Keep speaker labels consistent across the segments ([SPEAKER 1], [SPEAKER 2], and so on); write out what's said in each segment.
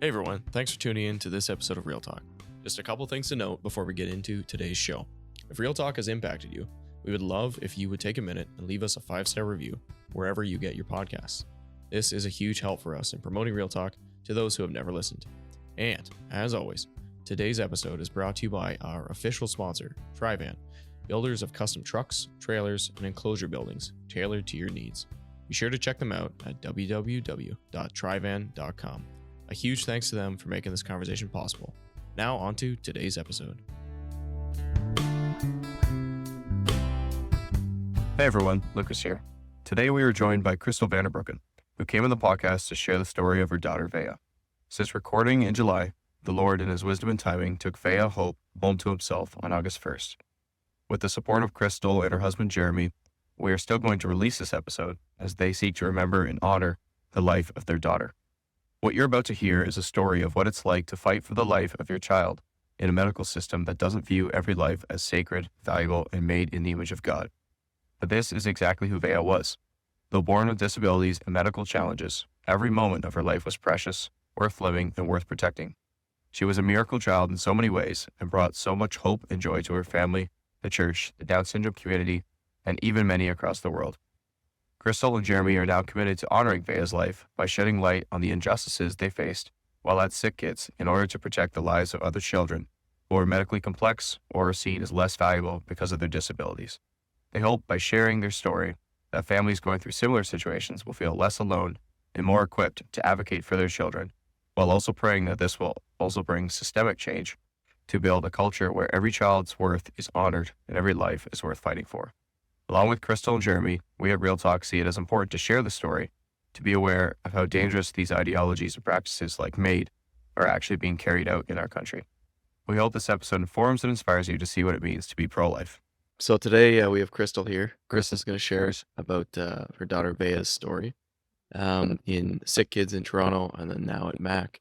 [SPEAKER 1] Hey everyone, thanks for tuning in to this episode of Real Talk. Just a couple things to note before we get into today's show. If Real Talk has impacted you, we would love if you would take a minute and leave us a 5-star review wherever you get your podcasts. This is a huge help for us in promoting Real Talk to those who have never listened. And, as always, today's episode is brought to you by our official sponsor, Transplant, builders of custom trucks, trailers, and enclosure buildings tailored to your needs. Be sure to check them out at www.trivan.com. A huge thanks to them for making this conversation possible. Now on to today's episode.
[SPEAKER 2] Hey everyone, Lucas here. Today we are joined by Crystal Vanderbroeken, who came on the podcast to share the story of her daughter Veya. Since recording in July, the Lord in his wisdom and timing took Veya Hope home to himself on August 1st. With the support of Crystal and her husband Jeremy, we are still going to release this episode as they seek to remember and honor the life of their daughter. What you're about to hear is a story of what it's like to fight for the life of your child in a medical system that doesn't view every life as sacred, valuable, and made in the image of God. But this is exactly who Veya was. Though born with disabilities and medical challenges, every moment of her life was precious, worth living, and worth protecting. She was a miracle child in so many ways and brought so much hope and joy to her family, the church, the Down syndrome community, and even many across the world. Crystal and Jeremy are now committed to honoring Veya's life by shedding light on the injustices they faced while at SickKids in order to protect the lives of other children who are medically complex or are seen as less valuable because of their disabilities. They hope by sharing their story that families going through similar situations will feel less alone and more equipped to advocate for their children, while also praying that this will also bring systemic change to build a culture where every child's worth is honored and every life is worth fighting for. Along with Crystal and Jeremy, we at Real Talk see it as important to share the story, to be aware of how dangerous these ideologies and practices like MAID are actually being carried out in our country. We hope this episode informs and inspires you to see what it means to be pro-life.
[SPEAKER 1] So today we have Crystal here. Crystal's going to share about her daughter Veya's story in SickKids in Toronto and then now at MAC.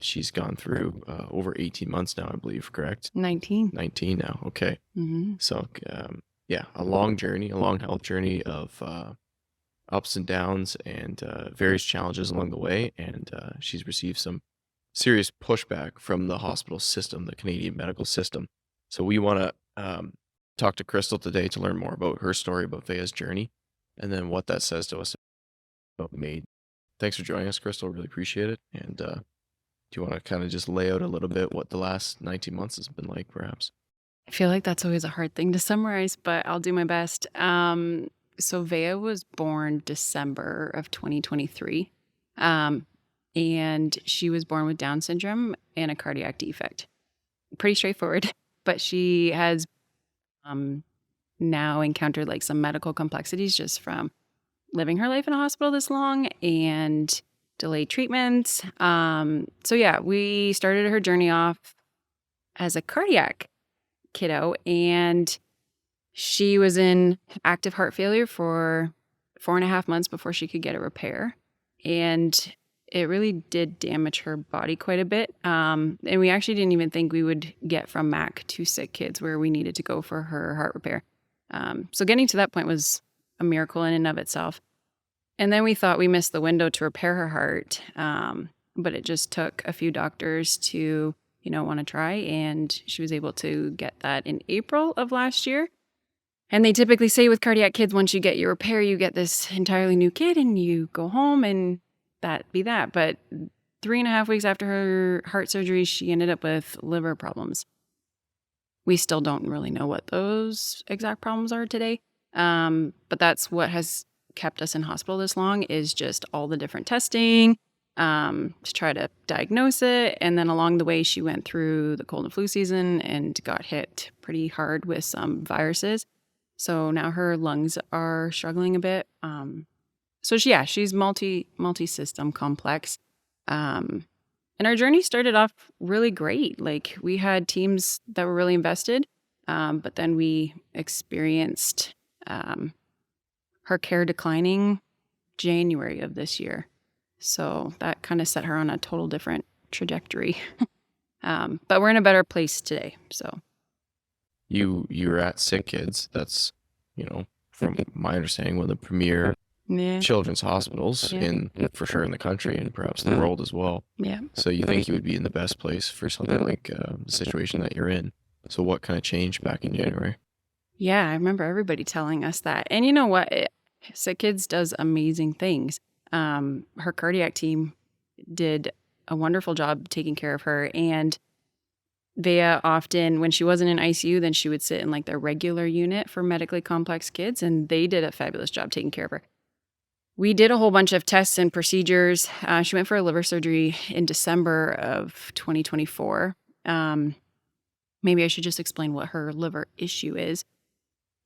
[SPEAKER 1] She's gone through over 18 months now, I believe, correct?
[SPEAKER 3] 19.
[SPEAKER 1] 19 now, okay.
[SPEAKER 3] Mm-hmm.
[SPEAKER 1] So a long journey, a long health journey of ups and downs and various challenges along the way. And she's received some serious pushback from the hospital system, the Canadian medical system. So we want to talk to Crystal today to learn more about her story, about Veya's journey, and then what that says to us about MAID. Thanks for joining us, Crystal. Really appreciate it. And do you want to kind of just lay out a little bit what the last 19 months has been like, perhaps?
[SPEAKER 3] I feel like that's always a hard thing to summarize, but I'll do my best. So Veya was born December of 2023, and she was born with Down syndrome and a cardiac defect. Pretty straightforward, but she has now encountered like some medical complexities just from living her life in a hospital this long and delayed treatments. We started her journey off as a cardiac kiddo, and she was in active heart failure for 4.5 months before she could get a repair, and it really did damage her body quite a bit. And we actually didn't even think we would get from MAC to SickKids where we needed to go for her heart repair. So getting to that point was a miracle in and of itself. And then we thought we missed the window to repair her heart, but it just took a few doctors to want to try, and she was able to get that in April of last year. And they typically say with cardiac kids, once you get your repair, you get this entirely new kid and you go home and that be that. But 3.5 weeks after her heart surgery, she ended up with liver problems. We still don't really know what those exact problems are today. But that's what has kept us in hospital this long, is just all the different testing, to try to diagnose it. And then along the way, she went through the cold and flu season and got hit pretty hard with some viruses. So now her lungs are struggling a bit. She's multi-system complex. And our journey started off really great. Like, we had teams that were really invested, but then we experienced her care declining January of this year. So that kind of set her on a total different trajectory. But we're in a better place today. So
[SPEAKER 1] you're at SickKids. That's, from my understanding, one of the premier
[SPEAKER 3] Yeah.
[SPEAKER 1] children's hospitals
[SPEAKER 3] Yeah.
[SPEAKER 1] for sure in the country and perhaps the world as well.
[SPEAKER 3] Yeah.
[SPEAKER 1] So you think you would be in the best place for something like the situation that you're in. So what kind of changed back in January?
[SPEAKER 3] Yeah, I remember everybody telling us that. And you know what? SickKids does amazing things. Her cardiac team did a wonderful job taking care of her. And Veya often, when she wasn't in ICU, then she would sit in like their regular unit for medically complex kids. And they did a fabulous job taking care of her. We did a whole bunch of tests and procedures. She went for a liver surgery in December of 2024. Maybe I should just explain what her liver issue is.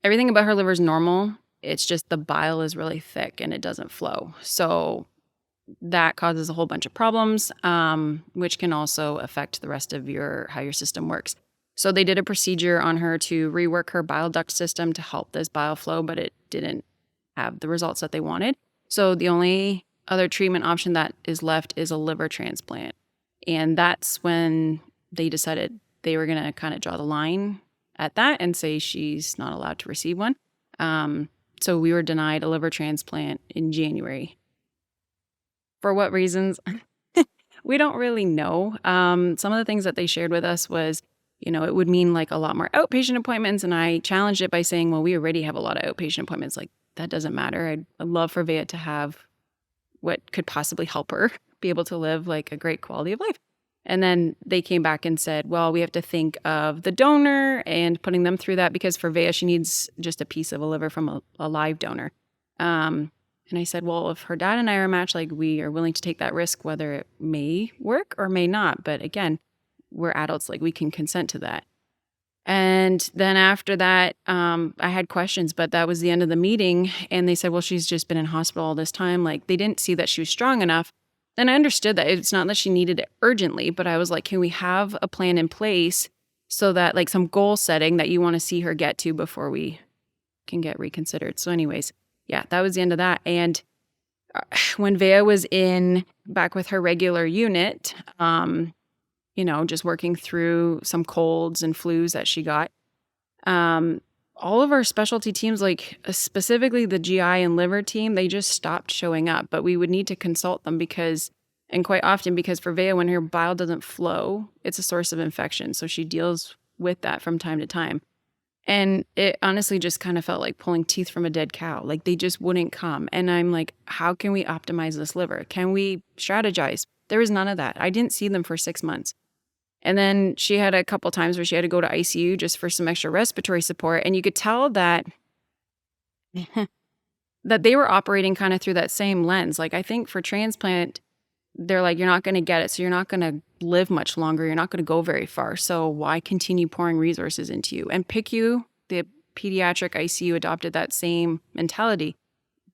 [SPEAKER 3] Everything about her liver is normal. It's just the bile is really thick and it doesn't flow. So that causes a whole bunch of problems, which can also affect the rest of how your system works. So they did a procedure on her to rework her bile duct system to help this bile flow, but it didn't have the results that they wanted. So the only other treatment option that is left is a liver transplant. And that's when they decided they were going to kind of draw the line at that and say she's not allowed to receive one. So we were denied a liver transplant in January. For what reasons? We don't really know. Some of the things that they shared with us was, it would mean like a lot more outpatient appointments. And I challenged it by saying, well, we already have a lot of outpatient appointments. Like, that doesn't matter. I'd love for Veya to have what could possibly help her be able to live like a great quality of life. And then they came back and said, well, we have to think of the donor and putting them through that, because for Veya, she needs just a piece of a liver from a live donor. And I said, well, if her dad and I are a match, like, we are willing to take that risk, whether it may work or may not. But again, we're adults, like, we can consent to that. And then after that, I had questions, but that was the end of the meeting. And they said, well, she's just been in hospital all this time. Like, they didn't see that she was strong enough. And I understood that it's not that she needed it urgently, but I was like, can we have a plan in place so that, like, some goal setting that you want to see her get to before we can get reconsidered? So anyways, yeah, that was the end of that. And when Veya was back with her regular unit, just working through some colds and flus that she got, all of our specialty teams, like specifically the GI and liver team, they just stopped showing up. But we would need to consult them because for Veya, when her bile doesn't flow, it's a source of infection. So she deals with that from time to time. And it honestly just kind of felt like pulling teeth from a dead cow. Like, they just wouldn't come. And I'm like, how can we optimize this liver? Can we strategize? There was none of that. I didn't see them for 6 months. And then she had a couple times where she had to go to ICU just for some extra respiratory support. And you could tell that that they were operating kind of through that same lens. Like, I think for transplant, they're like, you're not going to get it. So you're not going to live much longer. You're not going to go very far. So why continue pouring resources into you? And PICU, the pediatric ICU, adopted that same mentality,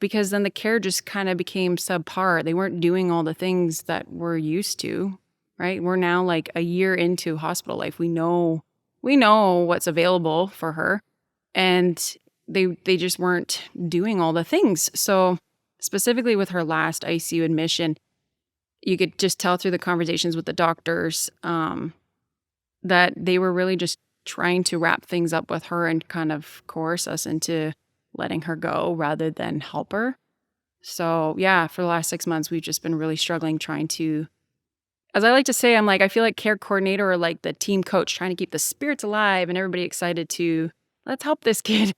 [SPEAKER 3] because then the care just kind of became subpar. They weren't doing all the things that we're used to, right? We're now like a year into hospital life. We know what's available for her. And they just weren't doing all the things. So specifically with her last ICU admission, you could just tell through the conversations with the doctors that they were really just trying to wrap things up with her and kind of coerce us into letting her go rather than help her. So yeah, for the last 6 months, we've just been really struggling trying to, as I like to say, I feel like care coordinator or like the team coach, trying to keep the spirits alive and everybody excited to, let's help this kid.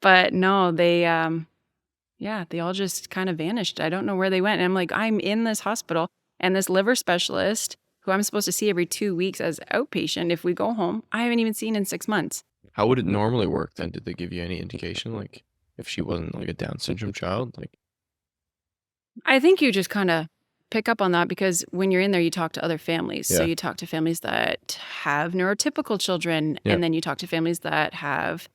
[SPEAKER 3] But no, they all just kind of vanished. I don't know where they went. And I'm like, I'm in this hospital, and this liver specialist who I'm supposed to see every 2 weeks as outpatient, if we go home, I haven't even seen in 6 months.
[SPEAKER 1] How would it normally work then? Did they give you any indication, like, if she wasn't like a Down syndrome child? Like,
[SPEAKER 3] I think you just kind of pick up on that, because when you're in there, you talk to other families. So
[SPEAKER 1] Yeah.
[SPEAKER 3] you talk to families that have neurotypical children,
[SPEAKER 1] Yeah.
[SPEAKER 3] and then you talk to families that have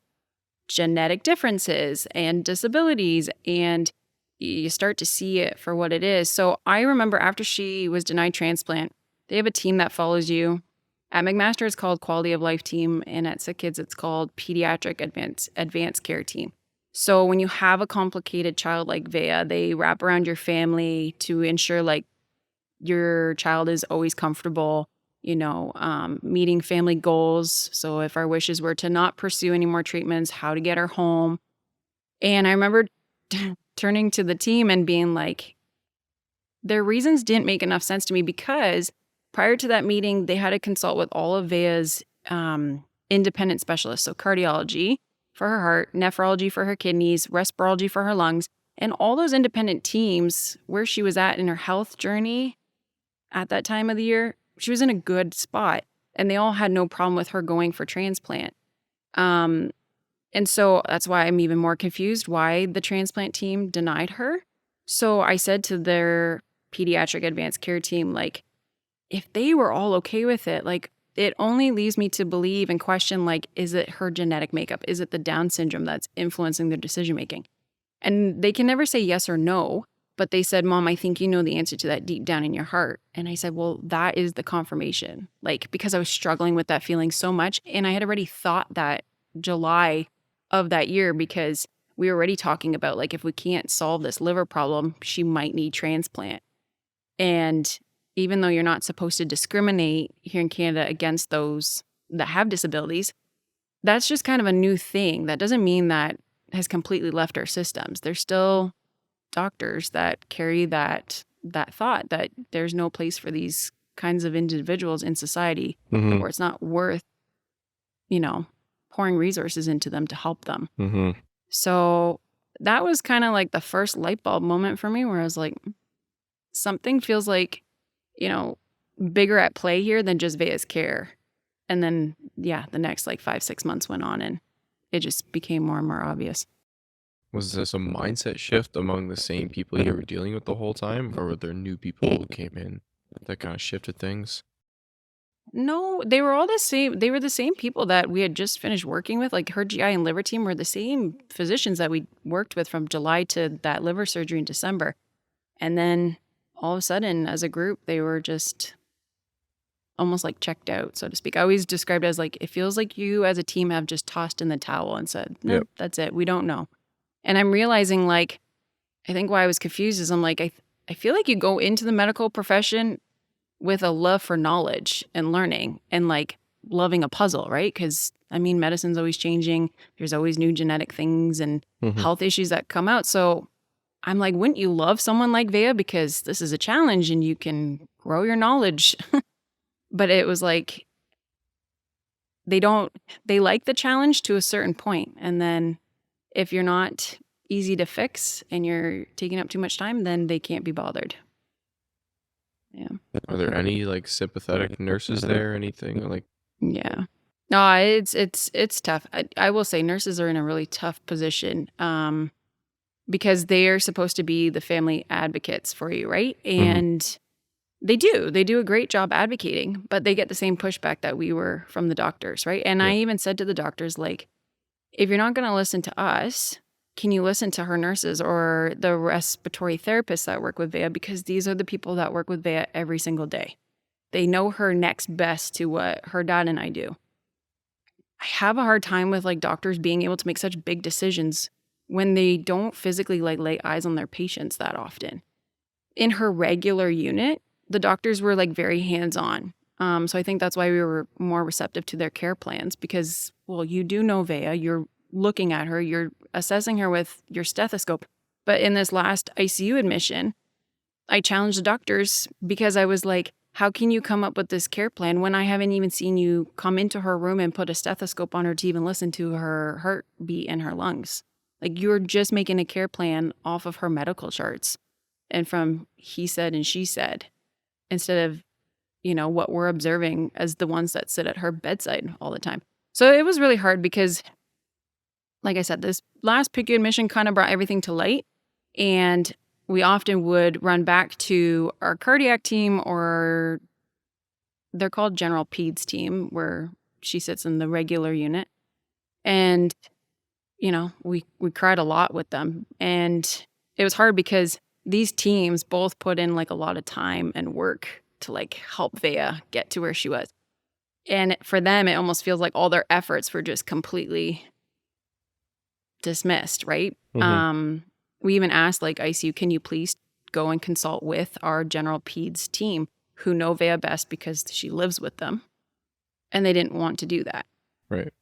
[SPEAKER 3] genetic differences and disabilities, and you start to see it for what it is. So I remember after she was denied transplant, they have a team that follows you. At McMaster, it's called Quality of Life Team, and at SickKids, it's called Pediatric Advanced Care Team. So when you have a complicated child like Veya, they wrap around your family to ensure like your child is always comfortable, meeting family goals. So if our wishes were to not pursue any more treatments, how to get her home. And I remember turning to the team and being like, their reasons didn't make enough sense to me, because prior to that meeting, they had to consult with all of Veya's independent specialists. So cardiology for her heart, nephrology for her kidneys, respirology for her lungs, and all those independent teams where she was at in her health journey at that time of the year, she was in a good spot, and they all had no problem with her going for transplant. And so that's why I'm even more confused why the transplant team denied her. So I said to their pediatric advanced care team, like, if they were all okay with it, like, it only leaves me to believe and question, like, is it her genetic makeup? Is it the Down syndrome that's influencing their decision making? And they can never say yes or no, but they said, Mom, I think you know the answer to that deep down in your heart. And I said, well, that is the confirmation. Like, because I was struggling with that feeling so much, and I had already thought that July of that year, because we were already talking about, like, if we can't solve this liver problem, she might need transplant. And even though you're not supposed to discriminate here in Canada against those that have disabilities, that's just kind of a new thing. That doesn't mean that has completely left our systems. There's still doctors that carry that thought that there's no place for these kinds of individuals in society,
[SPEAKER 1] Mm-hmm.
[SPEAKER 3] or it's not worth, pouring resources into them to help them.
[SPEAKER 1] Mm-hmm.
[SPEAKER 3] So that was kind of like the first light bulb moment for me, where I was like, something feels like, bigger at play here than just Veya's care. And then, the next like 5-6 months went on, and it just became more and more obvious.
[SPEAKER 1] Was this a mindset shift among the same people you were dealing with the whole time, or were there new people who came in that kind of shifted things?
[SPEAKER 3] No, they were all the same. They were the same people that we had just finished working with. Like, her GI and liver team were the same physicians that we worked with from July to that liver surgery in December. And then all of a sudden, as a group, they were just almost like checked out, so to speak. I always described it as like, it feels like you as a team have just tossed in the towel and said, no,
[SPEAKER 1] Yep.
[SPEAKER 3] That's it. We don't know. And I'm realizing, like, I think why I was confused is I'm like, I feel like you go into the medical profession with a love for knowledge and learning and like loving a puzzle, right? Because medicine's always changing. There's always new genetic things and
[SPEAKER 1] Mm-hmm.
[SPEAKER 3] health issues that come out. So I'm like, wouldn't you love someone like Veya? Because this is a challenge and you can grow your knowledge. But it was like, they like the challenge to a certain point. And then if you're not easy to fix and you're taking up too much time, then they can't be bothered. Yeah.
[SPEAKER 1] Are there any like sympathetic nurses there? Anything like?
[SPEAKER 3] Yeah. No, it's tough. I will say nurses are in a really tough position, because they are supposed to be the family advocates for you, right? And they do a great job advocating, but they get the same pushback that we were from the doctors, right? And I even said to the doctors, like, if you're not going to listen to us, can you listen to her nurses or the respiratory therapists that work with Veya? Because these are the people that work with Veya every single day. They know her next best to what her dad and I do. I have a hard time with like doctors being able to make such big decisions when they don't physically like lay eyes on their patients that often. In her regular unit, the doctors were like very hands-on. So I think that's why we were more receptive to their care plans, because, well, you do know Veya, you're looking at her, you're assessing her with your stethoscope. But in this last ICU admission, I challenged the doctors because I was like, how can you come up with this care plan when I haven't even seen you come into her room and put a stethoscope on her to even listen to her heartbeat and her lungs? Like, you're just making a care plan off of her medical charts and from he said and she said, instead of, what we're observing as the ones that sit at her bedside all the time. So it was really hard because, like I said, this last PICU admission kind of brought everything to light. And we often would run back to our cardiac team, or they're called general peds team, where she sits in the regular unit. And, we cried a lot with them. And it was hard because these teams both put in like a lot of time and work to like help Veya get to where she was. And for them, it almost feels like all their efforts were just completely dismissed, right? We even asked like ICU, can you please go and consult with our general peds team who know Veya best because she lives with them? And they didn't want to do that.
[SPEAKER 1] Right.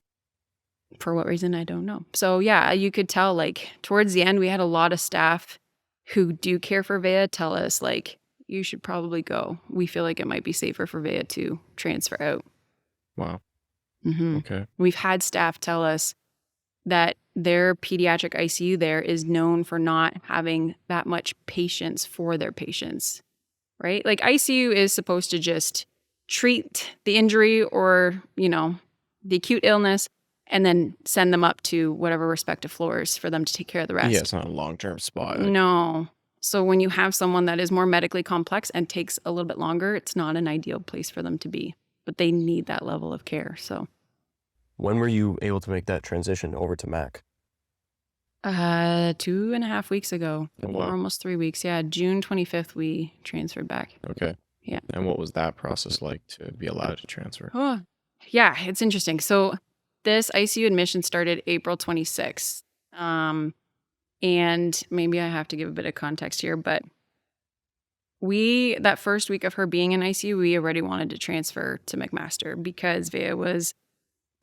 [SPEAKER 3] For what reason, I don't know. So yeah, you could tell like towards the end, we had a lot of staff who do care for Veya tell us like, you should probably go. We feel like it might be safer for Veya to transfer out.
[SPEAKER 1] Wow.
[SPEAKER 3] Mm-hmm.
[SPEAKER 1] Okay.
[SPEAKER 3] We've had staff tell us that their pediatric ICU there is known for not having that much patience for their patients, right? Like ICU is supposed to just treat the injury or, the acute illness and then send them up to whatever respective floors for them to take care of the rest.
[SPEAKER 1] Yeah, it's not a long-term spot.
[SPEAKER 3] No. So when you have someone that is more medically complex and takes a little bit longer, it's not an ideal place for them to be. But they need that level of care. So
[SPEAKER 4] When were you able to make that transition over to Mac?
[SPEAKER 3] 2.5 weeks ago,
[SPEAKER 1] Oh,
[SPEAKER 3] or
[SPEAKER 1] wow.
[SPEAKER 3] almost 3 weeks. Yeah, June 25th, we transferred back.
[SPEAKER 1] Okay.
[SPEAKER 3] Yeah.
[SPEAKER 1] And what was that process like to be allowed to transfer?
[SPEAKER 3] Oh, yeah, it's interesting. So this ICU admission started April 26th. And maybe I have to give a bit of context here, but that first week of her being in ICU, we already wanted to transfer to McMaster because Veya was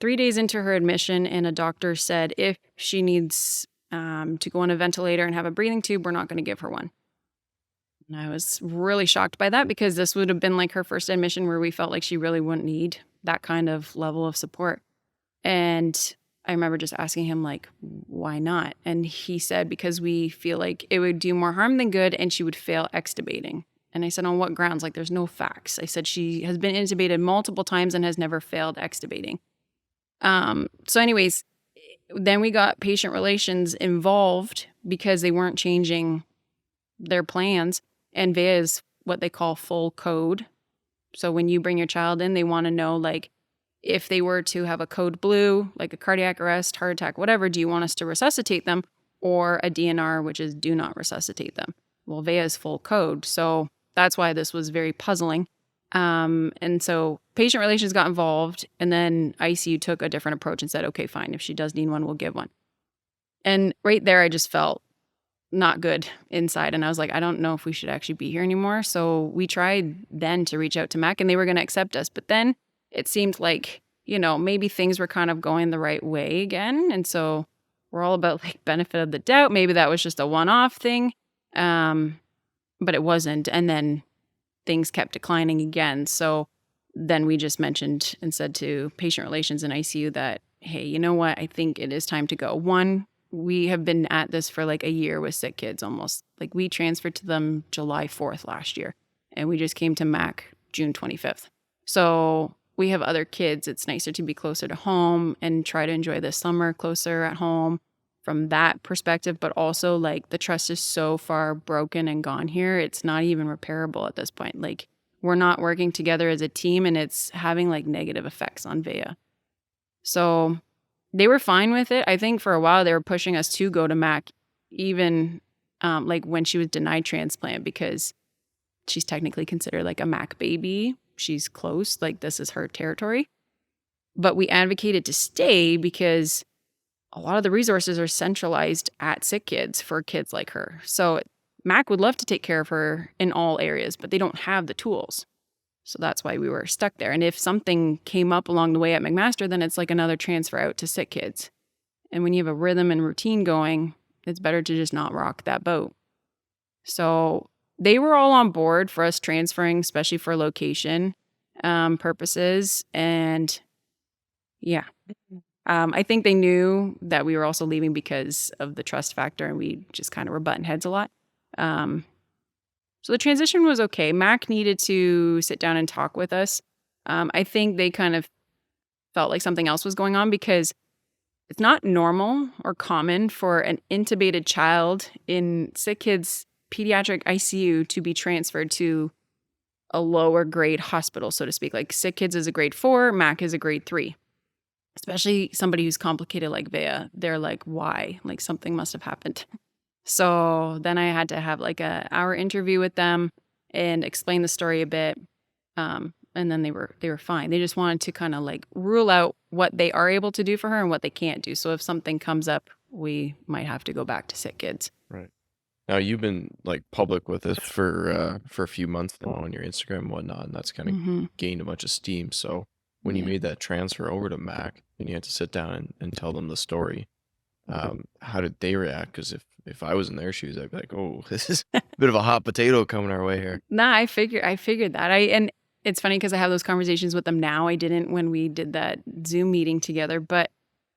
[SPEAKER 3] 3 days into her admission and a doctor said if she needs to go on a ventilator and have a breathing tube, we're not going to give her one. And I was really shocked by that because this would have been like her first admission where we felt like she really wouldn't need that kind of level of support. And I remember just asking him, like, why not? And he said, because we feel like it would do more harm than good and she would fail extubating. And I said, on what grounds? Like, there's no facts. I said, she has been intubated multiple times and has never failed extubating. So anyways, then we got patient relations involved because they weren't changing their plans. And Veya is what they call full code. So when you bring your child in, they want to know, like, if they were to have a code blue, like a cardiac arrest, heart attack, whatever, do you want us to resuscitate them? Or a DNR, which is do not resuscitate them. Well, Veya is full code. So that's why this was very puzzling. And so patient relations got involved, and then ICU took a different approach and said, okay, fine, if she does need one, we'll give one. And right there, I just felt not good inside. And I was like, I don't know if we should actually be here anymore. So we tried then to reach out to Mac and they were going to accept us. But then it seemed like, maybe things were kind of going the right way again. And so we're all about like benefit of the doubt. Maybe that was just a one-off thing. But it wasn't. And then things kept declining again. So then we just mentioned and said to patient relations in ICU that, hey, you know what? I think it is time to go. One, we have been at this for like a year with SickKids almost. Like we transferred to them July 4th last year. And we just came to Mac June 25th. So we have other kids. It's nicer to be closer to home and try to enjoy the summer closer at home from that perspective. But also like the trust is so far broken and gone here. It's not even repairable at this point. Like we're not working together as a team and it's having like negative effects on Veya. So they were fine with it. I think for a while they were pushing us to go to Mac even like when she was denied transplant because she's technically considered like a Mac baby. She's close, like this is her territory. But we advocated to stay because a lot of the resources are centralized at SickKids for kids like her. So Mac would love to take care of her in all areas, but they don't have the tools. So that's why we were stuck there. And if something came up along the way at McMaster, then it's like another transfer out to SickKids. And when you have a rhythm and routine going, it's better to just not rock that boat. So they were all on board for us transferring, especially for location purposes. And yeah, I think they knew that we were also leaving because of the trust factor and we just kind of were butting heads a lot. So the transition was okay. Mac needed to sit down and talk with us. I think they kind of felt like something else was going on because it's not normal or common for an intubated child in SickKids pediatric ICU to be transferred to a lower grade hospital, so to speak. Like SickKids is a grade 4, Mac is a grade 3. Especially somebody who's complicated like Veya. They're like, why? Like something must have happened. So then I had to have like a hour interview with them and explain the story a bit. And then they were fine. They just wanted to kind of like rule out what they are able to do for her and what they can't do. So if something comes up, we might have to go back to SickKids.
[SPEAKER 1] Right. Now you've been like public with this for a few months now on your Instagram and whatnot, and that's kind of gained a bunch of steam. So when you
[SPEAKER 3] Yeah.
[SPEAKER 1] made that transfer over to Mac and you had to sit down and tell them the story, how did they react? Because if I was in their shoes, I'd be like, oh, this is a bit of a hot potato coming our way here.
[SPEAKER 3] Nah, I figured that. And it's funny because I have those conversations with them now. I didn't when we did that Zoom meeting together, but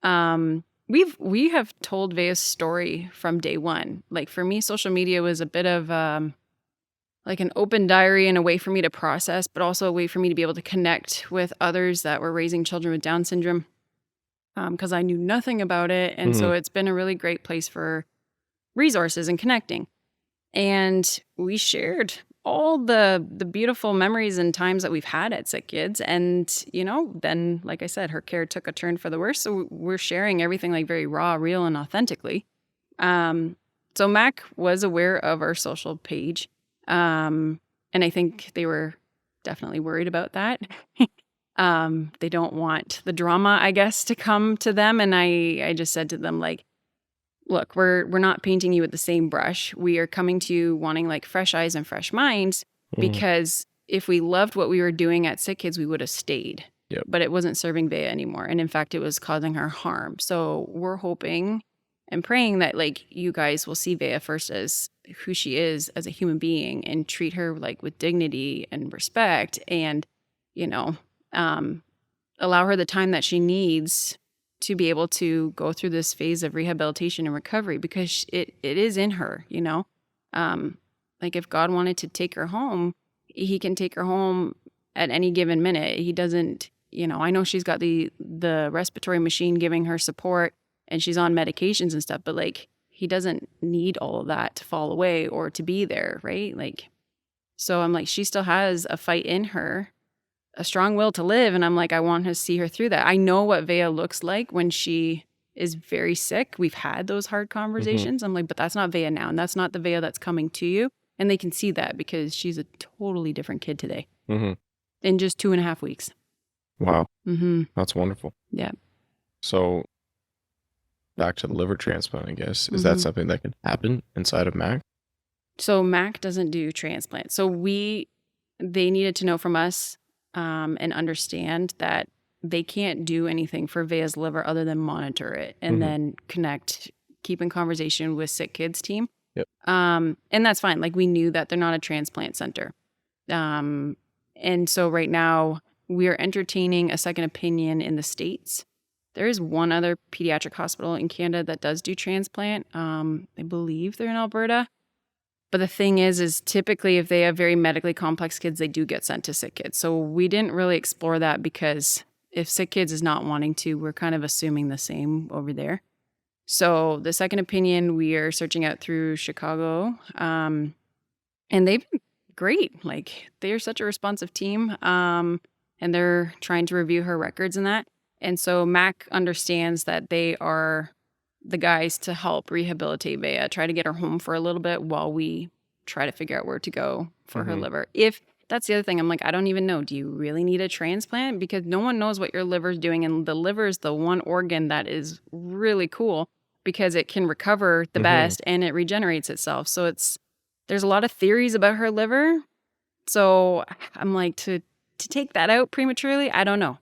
[SPEAKER 3] we have told Veya's story from day one. Like for me, social media was a bit of like an open diary and a way for me to process, but also a way for me to be able to connect with others that were raising children with Down syndrome. Because I knew nothing about it, and so it's been a really great place for resources and connecting. And we shared all the beautiful memories and times that we've had at SickKids. And, then, like I said, her care took a turn for the worse. So we're sharing everything like very raw, real, and authentically. So Mac was aware of our social page. And I think they were definitely worried about that. They don't want the drama, I guess, to come to them. And I just said to them, like, look, we're not painting you with the same brush. We are coming to you wanting like fresh eyes and fresh minds, because if we loved what we were doing at SickKids, we would have stayed.
[SPEAKER 1] Yep.
[SPEAKER 3] But it wasn't serving Veya anymore. And in fact, it was causing her harm. So we're hoping and praying that like you guys will see Veya first as who she is as a human being and treat her like with dignity and respect, and, allow her the time that she needs to be able to go through this phase of rehabilitation and recovery, because it is in her, like if God wanted to take her home, he can take her home at any given minute. He doesn't, I know she's got the respiratory machine giving her support and she's on medications and stuff, but like he doesn't need all of that to fall away or to be there. Right. Like, so I'm like, she still has a fight in her, a strong will to live. And I'm like, I want to see her through that. I know what Veya looks like when she is very sick. We've had those hard conversations. I'm like, but that's not Veya now. And that's not the Veya that's coming to you. And they can see that because she's a totally different kid today in just 2.5 weeks.
[SPEAKER 1] Wow. That's wonderful.
[SPEAKER 3] Yeah.
[SPEAKER 1] So back to the liver transplant, I guess. Is that something that can happen inside of Mac?
[SPEAKER 3] So Mac doesn't do transplant. So they needed to know from us and understand that they can't do anything for Veya's liver other than monitor it and then keep in conversation with SickKids team.
[SPEAKER 1] Yep.
[SPEAKER 3] And that's fine. Like we knew that they're not a transplant center. And so right now we are entertaining a second opinion in the States. There is one other pediatric hospital in Canada that does do transplant. I believe they're in Alberta. But the thing is typically if they have very medically complex kids, they do get sent to SickKids. So we didn't really explore that because if SickKids is not wanting to, we're kind of assuming the same over there. So the second opinion, we are searching out through Chicago. And they've been great. Like they're such a responsive team. And they're trying to review her records and that. And so Mac understands that they are the guys to help rehabilitate Veya, try to get her home for a little bit while we try to figure out where to go for her liver. If that's the other thing, I'm like, I don't even know. Do you really need a transplant? Because no one knows what your liver's doing. And the liver is the one organ that is really cool because it can recover the best and it regenerates itself. So there's a lot of theories about her liver. So I'm like, to take that out prematurely, I don't know.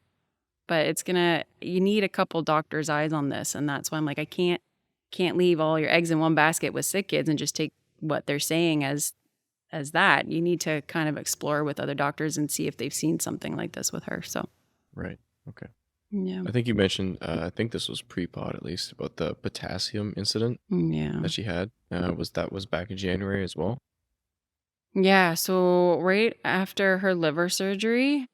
[SPEAKER 3] But you need a couple doctors' eyes on this. And that's why I'm like, I can't leave all your eggs in one basket with SickKids and just take what they're saying as that. You need to kind of explore with other doctors and see if they've seen something like this with her. So.
[SPEAKER 1] Right. Okay.
[SPEAKER 3] Yeah.
[SPEAKER 1] I think you mentioned, I think this was pre-pod at least, about the potassium incident that she had. Was back in January as well?
[SPEAKER 3] Yeah. So right after her liver surgery,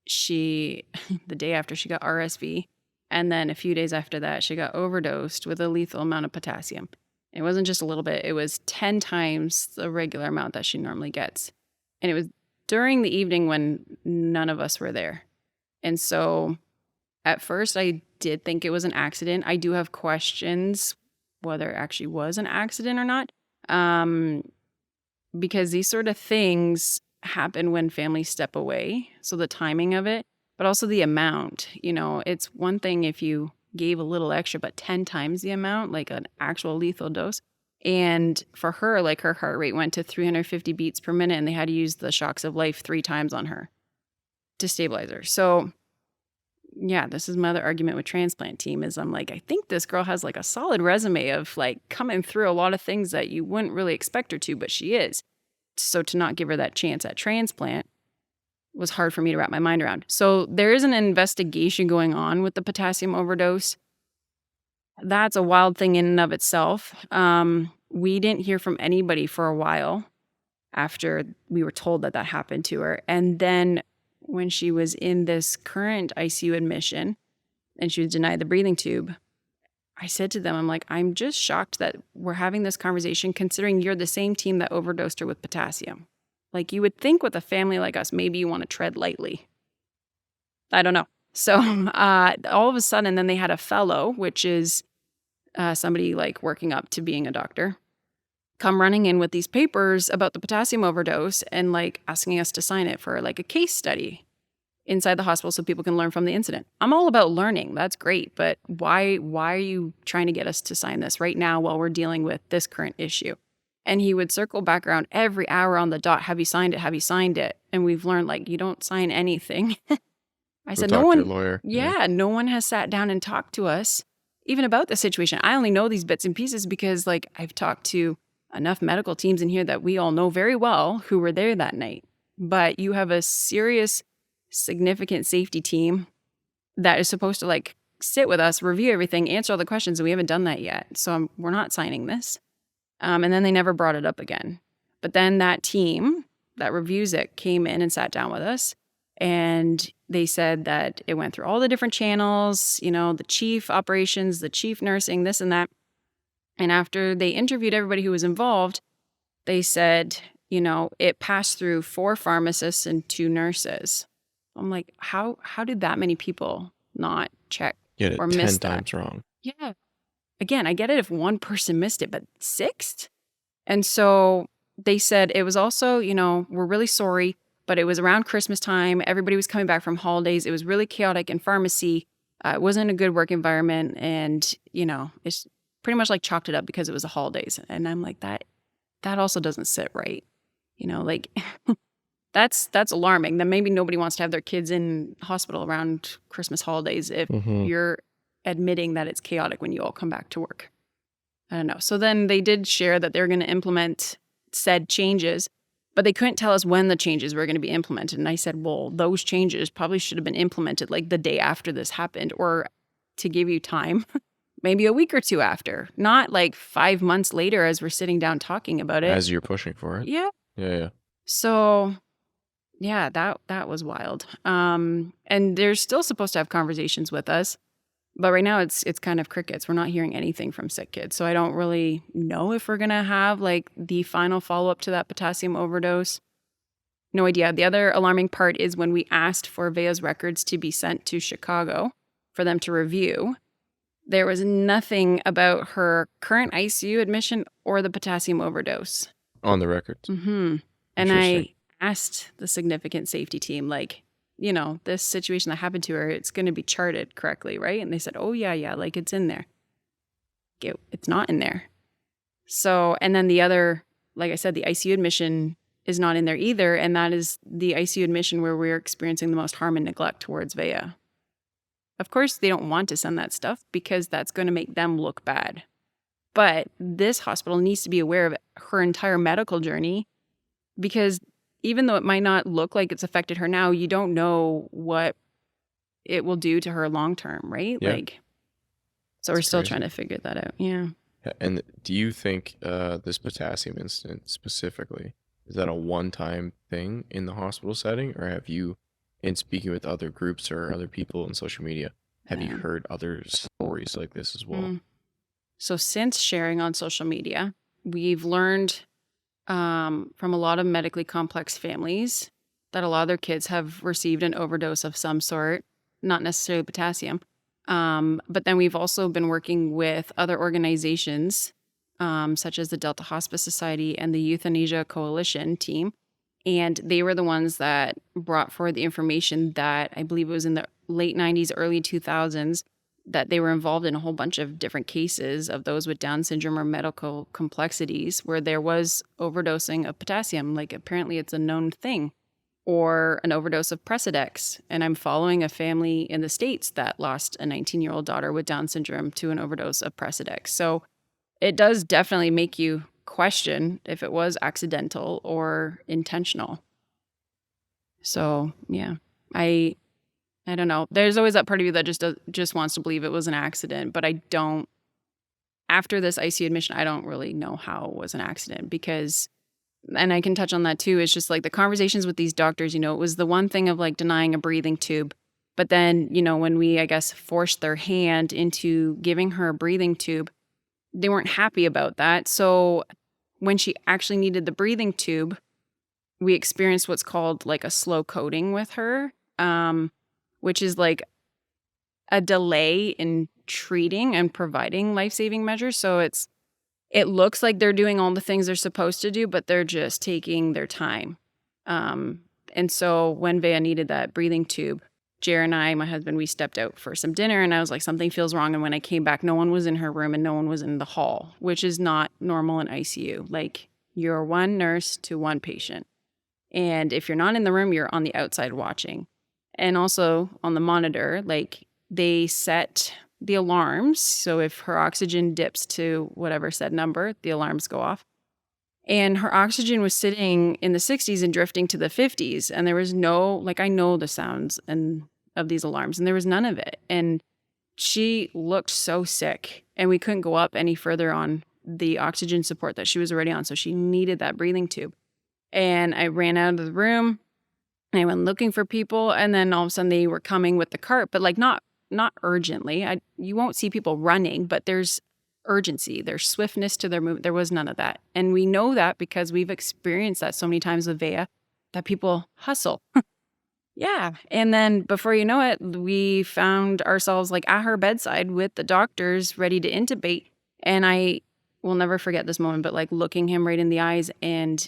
[SPEAKER 3] she, the day after she got RSV, and then a few days after that, she got overdosed with a lethal amount of potassium. It wasn't just a little bit, it was 10 times the regular amount that she normally gets. And it was during the evening when none of us were there. And so at first I did think it was an accident. I do have questions whether it actually was an accident or not. Because these sort of things happen when families step away. So the timing of it, but also the amount, it's one thing if you gave a little extra, but 10 times the amount, like an actual lethal dose. And for her, like her heart rate went to 350 beats per minute and they had to use the shocks of life 3 times on her. to stabilize her. So yeah, this is my other argument with transplant team is I'm like, I think this girl has like a solid resume of like coming through a lot of things that you wouldn't really expect her to, but she is. So to not give her that chance at transplant was hard for me to wrap my mind around. So there is an investigation going on with the potassium overdose. That's a wild thing in and of itself. We didn't hear from anybody for a while after we were told that happened to her. And then when she was in this current ICU admission and she was denied the breathing tube, I said to them, I'm like, I'm just shocked that we're having this conversation considering you're the same team that overdosed her with potassium. Like, you would think with a family like us, maybe you want to tread lightly. I don't know. So all of a sudden, then they had a fellow, which is somebody like working up to being a doctor, come running in with these papers about the potassium overdose and like asking us to sign it for like a case study inside the hospital so people can learn from the incident. I'm all about learning. That's great. But why are you trying to get us to sign this right now while we're dealing with this current issue? And he would circle back around every hour on the dot. Have you signed it? Have you signed it? And we've learned, like, you don't sign anything. I said, no
[SPEAKER 1] Talk to your
[SPEAKER 3] one,
[SPEAKER 1] lawyer.
[SPEAKER 3] yeah, no one has sat down and talked to us even about the situation. I only know these bits and pieces because, like, I've talked to enough medical teams in here that we all know very well who were there that night. But you have a serious, significant safety team that is supposed to, like, sit with us, review everything, answer all the questions, and we haven't done that yet. So we're not signing this. And then they never brought it up again. But then that team that reviews it came in and sat down with us. And they said that it went through all the different channels, you know, the chief operations, the chief nursing, this and that. And after they interviewed everybody who was involved, they said, you know, it passed through 4 pharmacists and 2 nurses. I'm like, how did that many people not check
[SPEAKER 1] Get it
[SPEAKER 3] or
[SPEAKER 1] 10
[SPEAKER 3] miss that?
[SPEAKER 1] times wrong.
[SPEAKER 3] Yeah. Again, I get it if one person missed it, but 6? And so they said it was also, you know, we're really sorry, but it was around Christmas time. Everybody was coming back from holidays. It was really chaotic in pharmacy. It wasn't a good work environment. And, you know, it's pretty much like chalked it up because it was the holidays. And I'm like, that also doesn't sit right. You know, like that's alarming. Then maybe nobody wants to have their kids in hospital around Christmas holidays if you're admitting that it's chaotic when you all come back to work. I don't know. So then they did share that they're going to implement said changes, but they couldn't tell us when the changes were going to be implemented. And I said, well, those changes probably should have been implemented like the day after this happened, or to give you time, maybe a week or 2 after, not like 5 months later as we're sitting down talking about it.
[SPEAKER 1] As you're pushing for it.
[SPEAKER 3] Yeah.
[SPEAKER 1] Yeah.
[SPEAKER 3] So yeah, that was wild. And they're still supposed to have conversations with us. But right now it's kind of crickets. We're not hearing anything from SickKids. So I don't really know if we're going to have like the final follow-up to that potassium overdose. No idea. The other alarming part is when we asked for Veya's records to be sent to Chicago for them to review, there was nothing about her current ICU admission or the potassium overdose.
[SPEAKER 1] On the records.
[SPEAKER 3] Mm-hmm. And I asked the significant safety team, like, you know, this situation that happened to her, it's going to be charted correctly, right? And they said, oh, yeah, like it's in there. It's not in there. So, and then the other, like I said, the ICU admission is not in there either. And that is the ICU admission where we're experiencing the most harm and neglect towards Veya. Of course, they don't want to send that stuff because that's going to make them look bad. But this hospital needs to be aware of her entire medical journey because even though it might not look like it's affected her now, you don't know what it will do to her long term, right?
[SPEAKER 1] Yeah.
[SPEAKER 3] Like, so we're still trying to figure that out. Yeah.
[SPEAKER 1] And do you think this potassium incident specifically, is that a one-time thing in the hospital setting? Or have you, in speaking with other groups or other people in social media, have you heard other stories like this as well?
[SPEAKER 3] So since sharing on social media, we've learned from a lot of medically complex families that a lot of their kids have received an overdose of some sort, not necessarily potassium. But then we've also been working with other organizations, such as the Delta Hospice Society and the Euthanasia Coalition team. And they were the ones that brought forward the information that I believe it was in the late 90s, early 2000s, that they were involved in a whole bunch of different cases of those with Down syndrome or medical complexities where there was overdosing of potassium. Like apparently it's a known thing. or an overdose of Precedex. And I'm following a family in the States that lost a 19-year-old daughter with Down syndrome to an overdose of Precedex. So it does definitely make you question if it was accidental or intentional. So, yeah, I don't know. There's always that part of you that just wants to believe it was an accident, but I don't. After this ICU admission, I don't really know how it was an accident because, and I can touch on that too, it's just like the conversations with these doctors, it was the one thing of like denying a breathing tube. But then, when we, I guess, forced their hand into giving her a breathing tube, they weren't happy about that. So when she actually needed the breathing tube, we experienced what's called like a slow coding with her, which is like a delay in treating and providing life-saving measures. So it looks like they're doing all the things they're supposed to do, but they're just taking their time. And so when Veya needed that breathing tube, Jer and I, my husband, we stepped out for some dinner and I was like, something feels wrong. And when I came back, no one was in her room and no one was in the hall, which is not normal in ICU. Like you're one nurse to one patient. And if you're not in the room, you're on the outside watching. And also on the monitor, like they set the alarms. So if her oxygen dips to whatever said number, the alarms go off. And her oxygen was sitting in the 60s and drifting to the 50s. And there was no, like, I know the sounds of these alarms, and there was none of it. And she looked so sick, and we couldn't go up any further on the oxygen support that she was already on. So she needed that breathing tube. And I ran out of the room, and I went looking for people. And then all of a sudden they were coming with the cart, but like not urgently. You won't see people running, but there's urgency, there's swiftness to their movement. There was none of that. And we know that because we've experienced that so many times with Veya, that people hustle. Yeah. And then before you know it, we found ourselves like at her bedside with the doctors ready to intubate. And I will never forget this moment, but like looking him right in the eyes and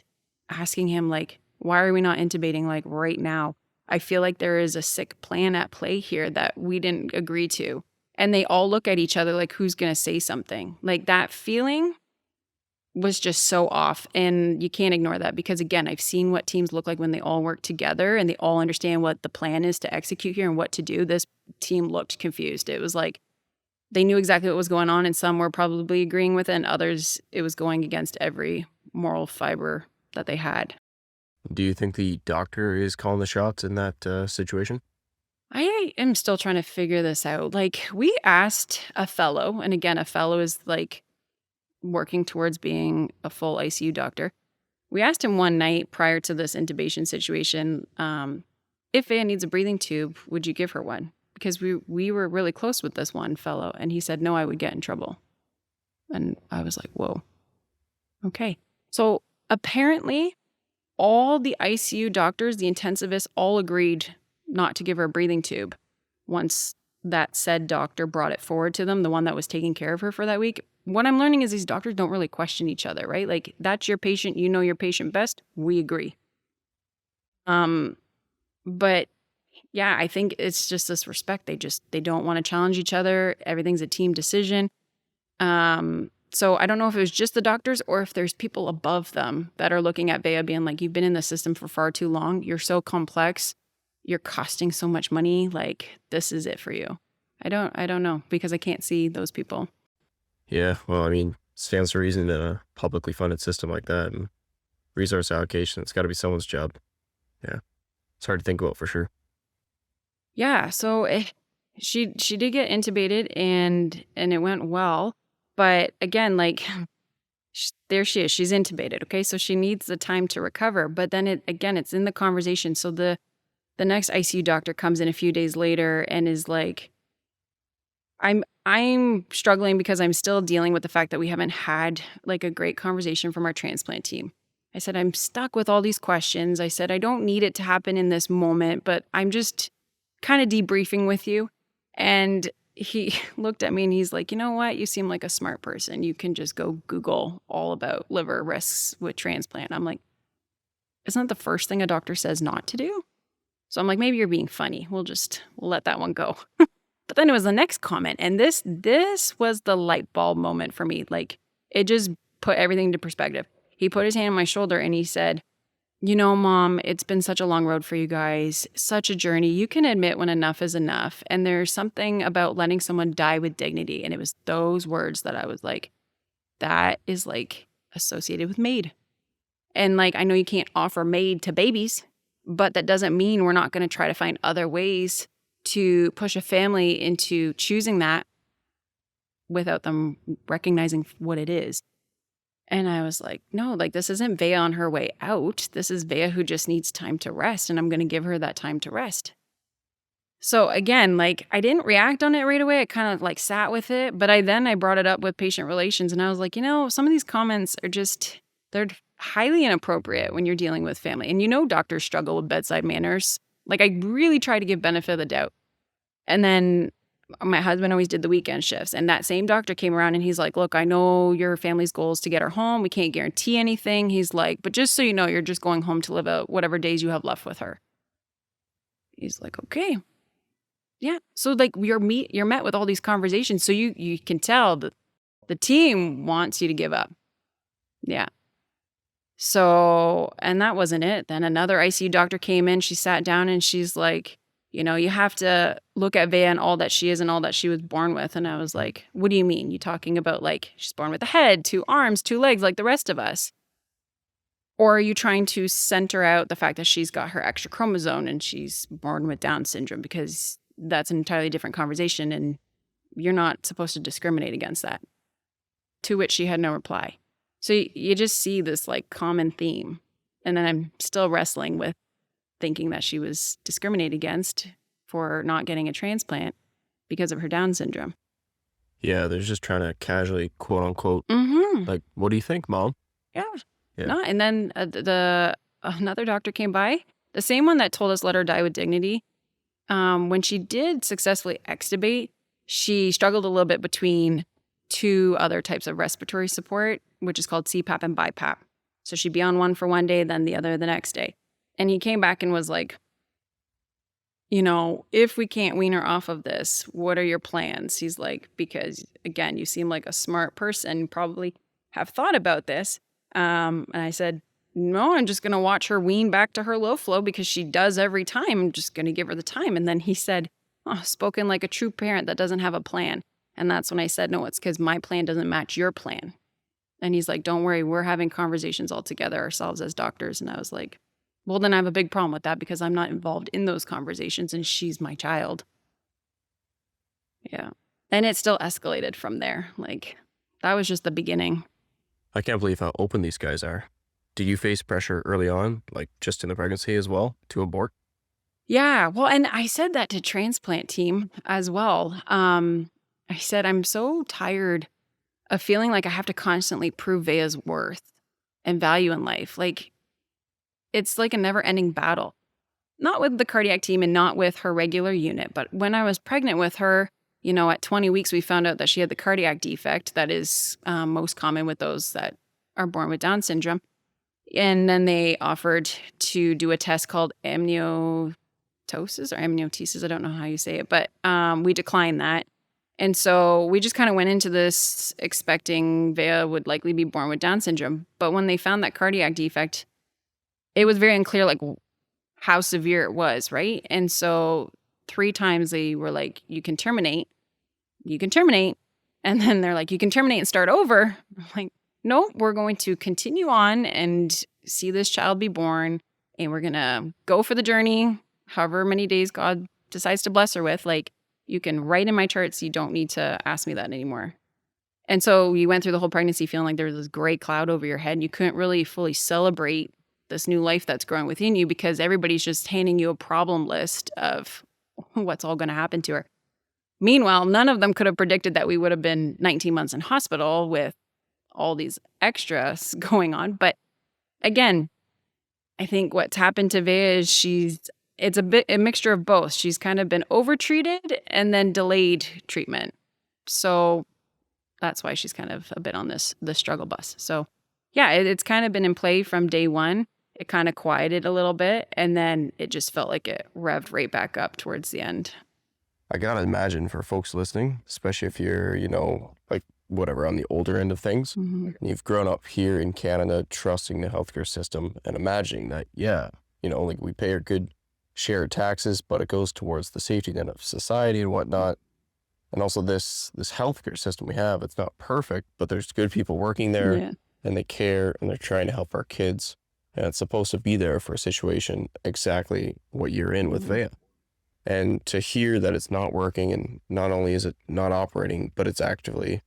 [SPEAKER 3] asking him like, why are we not intubating like right now? I feel like there is a sick plan at play here that we didn't agree to. And they all look at each other like, who's going to say something? Like that feeling was just so off. And you can't ignore that because, again, I've seen what teams look like when they all work together and they all understand what the plan is to execute here and what to do. This team looked confused. It was like they knew exactly what was going on, and some were probably agreeing with it, and others, it was going against every moral fiber that they had.
[SPEAKER 4] Do you think the doctor is calling the shots in that situation?
[SPEAKER 3] I am still trying to figure this out. Like, we asked a fellow, and again, a fellow is like working towards being a full ICU doctor. We asked him one night prior to this intubation situation, if Veya needs a breathing tube, would you give her one? Because we were really close with this one fellow, and he said, no, I would get in trouble. And I was like, whoa, okay. So apparently all the ICU doctors, the intensivists, all agreed not to give her a breathing tube once that said doctor brought it forward to them, the one that was taking care of her for that week. What I'm learning is these doctors don't really question each other, right? Like, that's your patient, you know your patient best, we agree. But yeah, I think it's just this respect. They don't want to challenge each other. Everything's a team decision. So I don't know if it was just the doctors or if there's people above them that are looking at Veya being like, you've been in the system for far too long. You're so complex. You're costing so much money. Like, this is it for you. I don't know because I can't see those people.
[SPEAKER 4] Yeah, well, I mean, stands to reason in a publicly funded system like that and resource allocation, it's got to be someone's job. Yeah, it's hard to think about for sure.
[SPEAKER 3] Yeah, so she did get intubated and it went well. But again, like, there she is. She's intubated, okay? So she needs the time to recover. But then, it's in the conversation. So the next ICU doctor comes in a few days later and is like, I'm struggling because I'm still dealing with the fact that we haven't had like a great conversation from our transplant team. I said, I'm stuck with all these questions. I said, I don't need it to happen in this moment, but I'm just kind of debriefing with you. And he looked at me and he's like, you know what? You seem like a smart person. You can just go Google all about liver risks with transplant. I'm like, isn't that the first thing a doctor says not to do? So I'm like, maybe you're being funny. We'll let that one go. But then it was the next comment. And this was the light bulb moment for me. Like, it just put everything into perspective. He put his hand on my shoulder and he said, Mom, it's been such a long road for you guys, such a journey. You can admit when enough is enough. And there's something about letting someone die with dignity. And it was those words that I was like, that is like associated with MAID. And like, I know you can't offer MAID to babies, but that doesn't mean we're not going to try to find other ways to push a family into choosing that without them recognizing what it is. And I was like, no, like this isn't Veya on her way out. This is Veya who just needs time to rest, and I'm going to give her that time to rest. So again, like I didn't react on it right away. I kind of like sat with it, but I brought it up with patient relations, and I was like, some of these comments are they're highly inappropriate when you're dealing with family. And doctors struggle with bedside manners. Like I really try to give benefit of the doubt. And then my husband always did the weekend shifts, and that same doctor came around and he's like, look, I know your family's goal is to get her home. We can't guarantee anything. He's like, but just so you know, you're just going home to live out whatever days you have left with her. He's like, okay. Yeah. So like you're met with all these conversations. So you can tell that the team wants you to give up. Yeah. So, and that wasn't it. Then another ICU doctor came in, she sat down and she's like, you have to look at Veya and all that she is and all that she was born with. And I was like, what do you mean? You talking about like she's born with a head, 2 arms, 2 legs like the rest of us? Or are you trying to center out the fact that she's got her extra chromosome and she's born with Down syndrome? Because that's an entirely different conversation and you're not supposed to discriminate against that. To which she had no reply. So you just see this like common theme. And then I'm still wrestling with thinking that she was discriminated against for not getting a transplant because of her Down syndrome.
[SPEAKER 4] Yeah, they're just trying to casually, quote unquote, like, what do you think, Mom?
[SPEAKER 3] Yeah.
[SPEAKER 4] Yeah.
[SPEAKER 3] No, and then another doctor came by, the same one that told us let her die with dignity. When she did successfully extubate, she struggled a little bit between 2 other types of respiratory support, which is called CPAP and BiPAP. So she'd be on one for one day, then the other the next day. And he came back and was like, if we can't wean her off of this, what are your plans? He's like, because again, you seem like a smart person, probably have thought about this. And I said, no, I'm just going to watch her wean back to her low flow because she does every time. I'm just going to give her the time. And then he said, spoken like a true parent that doesn't have a plan. And that's when I said, no, it's because my plan doesn't match your plan. And he's like, don't worry, we're having conversations all together ourselves as doctors. And I was like, well, then I have a big problem with that because I'm not involved in those conversations and she's my child. Yeah. And it still escalated from there. Like, that was just the beginning.
[SPEAKER 4] I can't believe how open these guys are. Did you face pressure early on, like just in the pregnancy as well, to abort?
[SPEAKER 3] Yeah. Well, and I said that to Transplant team as well. I said, I'm so tired of feeling like I have to constantly prove Veya's worth and value in life. Like, it's like a never-ending battle. Not with the cardiac team and not with her regular unit, but when I was pregnant with her, at 20 weeks, we found out that she had the cardiac defect that is most common with those that are born with Down syndrome. And then they offered to do a test called amniotesis or amniotesis. I don't know how you say it, but we declined that. And so we just kind of went into this expecting Veya would likely be born with Down syndrome. But when they found that cardiac defect, it was very unclear, like, how severe it was, right? And so 3 times they were like, you can terminate. And then they're like, you can terminate and start over. I'm like, no, we're going to continue on and see this child be born. And we're going to go for the journey, however many days God decides to bless her with. Like, you can write in my charts. You don't need to ask me that anymore. And so you went through the whole pregnancy feeling like there was this gray cloud over your head. And you couldn't really fully celebrate this new life that's growing within you because everybody's just handing you a problem list of what's all going to happen to her. Meanwhile, none of them could have predicted that we would have been 19 months in hospital with all these extras going on. But again, I think what's happened to Veya is it's a mixture of both. She's kind of been overtreated and then delayed treatment. So that's why she's kind of a bit on the struggle bus. So yeah, it's kind of been in play from day one. It kind of quieted a little bit, and then it just felt like it revved right back up towards the end.
[SPEAKER 4] I gotta imagine for folks listening, especially if you're, like whatever, on the older end of things.
[SPEAKER 3] Mhm.
[SPEAKER 4] And you've grown up here in Canada, trusting the healthcare system and imagining that, yeah, like we pay our good share of taxes, but it goes towards the safety net of society and whatnot. And also this healthcare system we have, it's not perfect, but there's good people working there
[SPEAKER 3] Yeah.
[SPEAKER 4] and they care and they're trying to help our kids. And it's supposed to be there for a situation exactly what you're in with
[SPEAKER 3] Mhm.
[SPEAKER 4] Veya. And to hear that it's not working, and not only is it not operating, but it's actually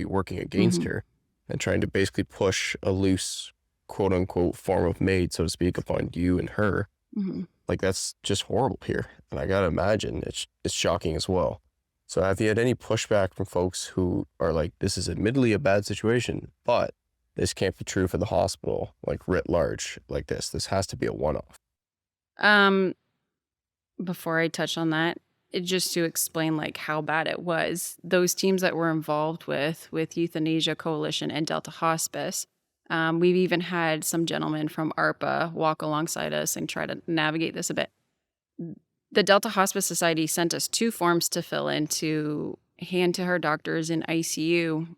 [SPEAKER 4] working against
[SPEAKER 3] Mhm.
[SPEAKER 4] her and trying to basically push a loose, quote unquote, form of maid, so to speak, upon you and her.
[SPEAKER 3] Mhm.
[SPEAKER 4] Like, that's just horrible here. And I gotta imagine it's shocking as well. So have you had any pushback from folks who are like, this is admittedly a bad situation, but this can't be true for the hospital, like writ large, like this? This has to be a one-off.
[SPEAKER 3] Um, Before I touch on that, just to explain like how bad it was, those teams that were involved with Euthanasia Coalition and Delta Hospice, we've even had some gentlemen from ARPA walk alongside us and try to navigate this a bit. The Delta Hospice Society sent us 2 forms to fill in to hand to her doctors in ICU.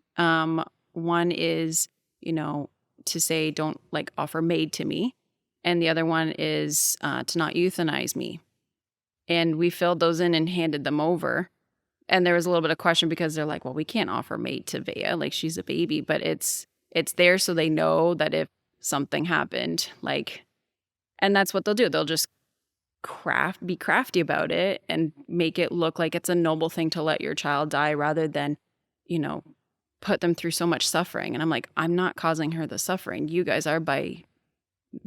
[SPEAKER 3] One is, to say don't like offer maid to me, and the other one is to not euthanize me. And we filled those in and handed them over. And there was a little bit of question because they're like, well, we can't offer maid to Veya, like she's a baby, but it's there so they know that if something happened, like, and that's what they'll do. They'll just be crafty about it and make it look like it's a noble thing to let your child die rather than, put them through so much suffering. And I'm like, I'm not causing her the suffering. You guys are by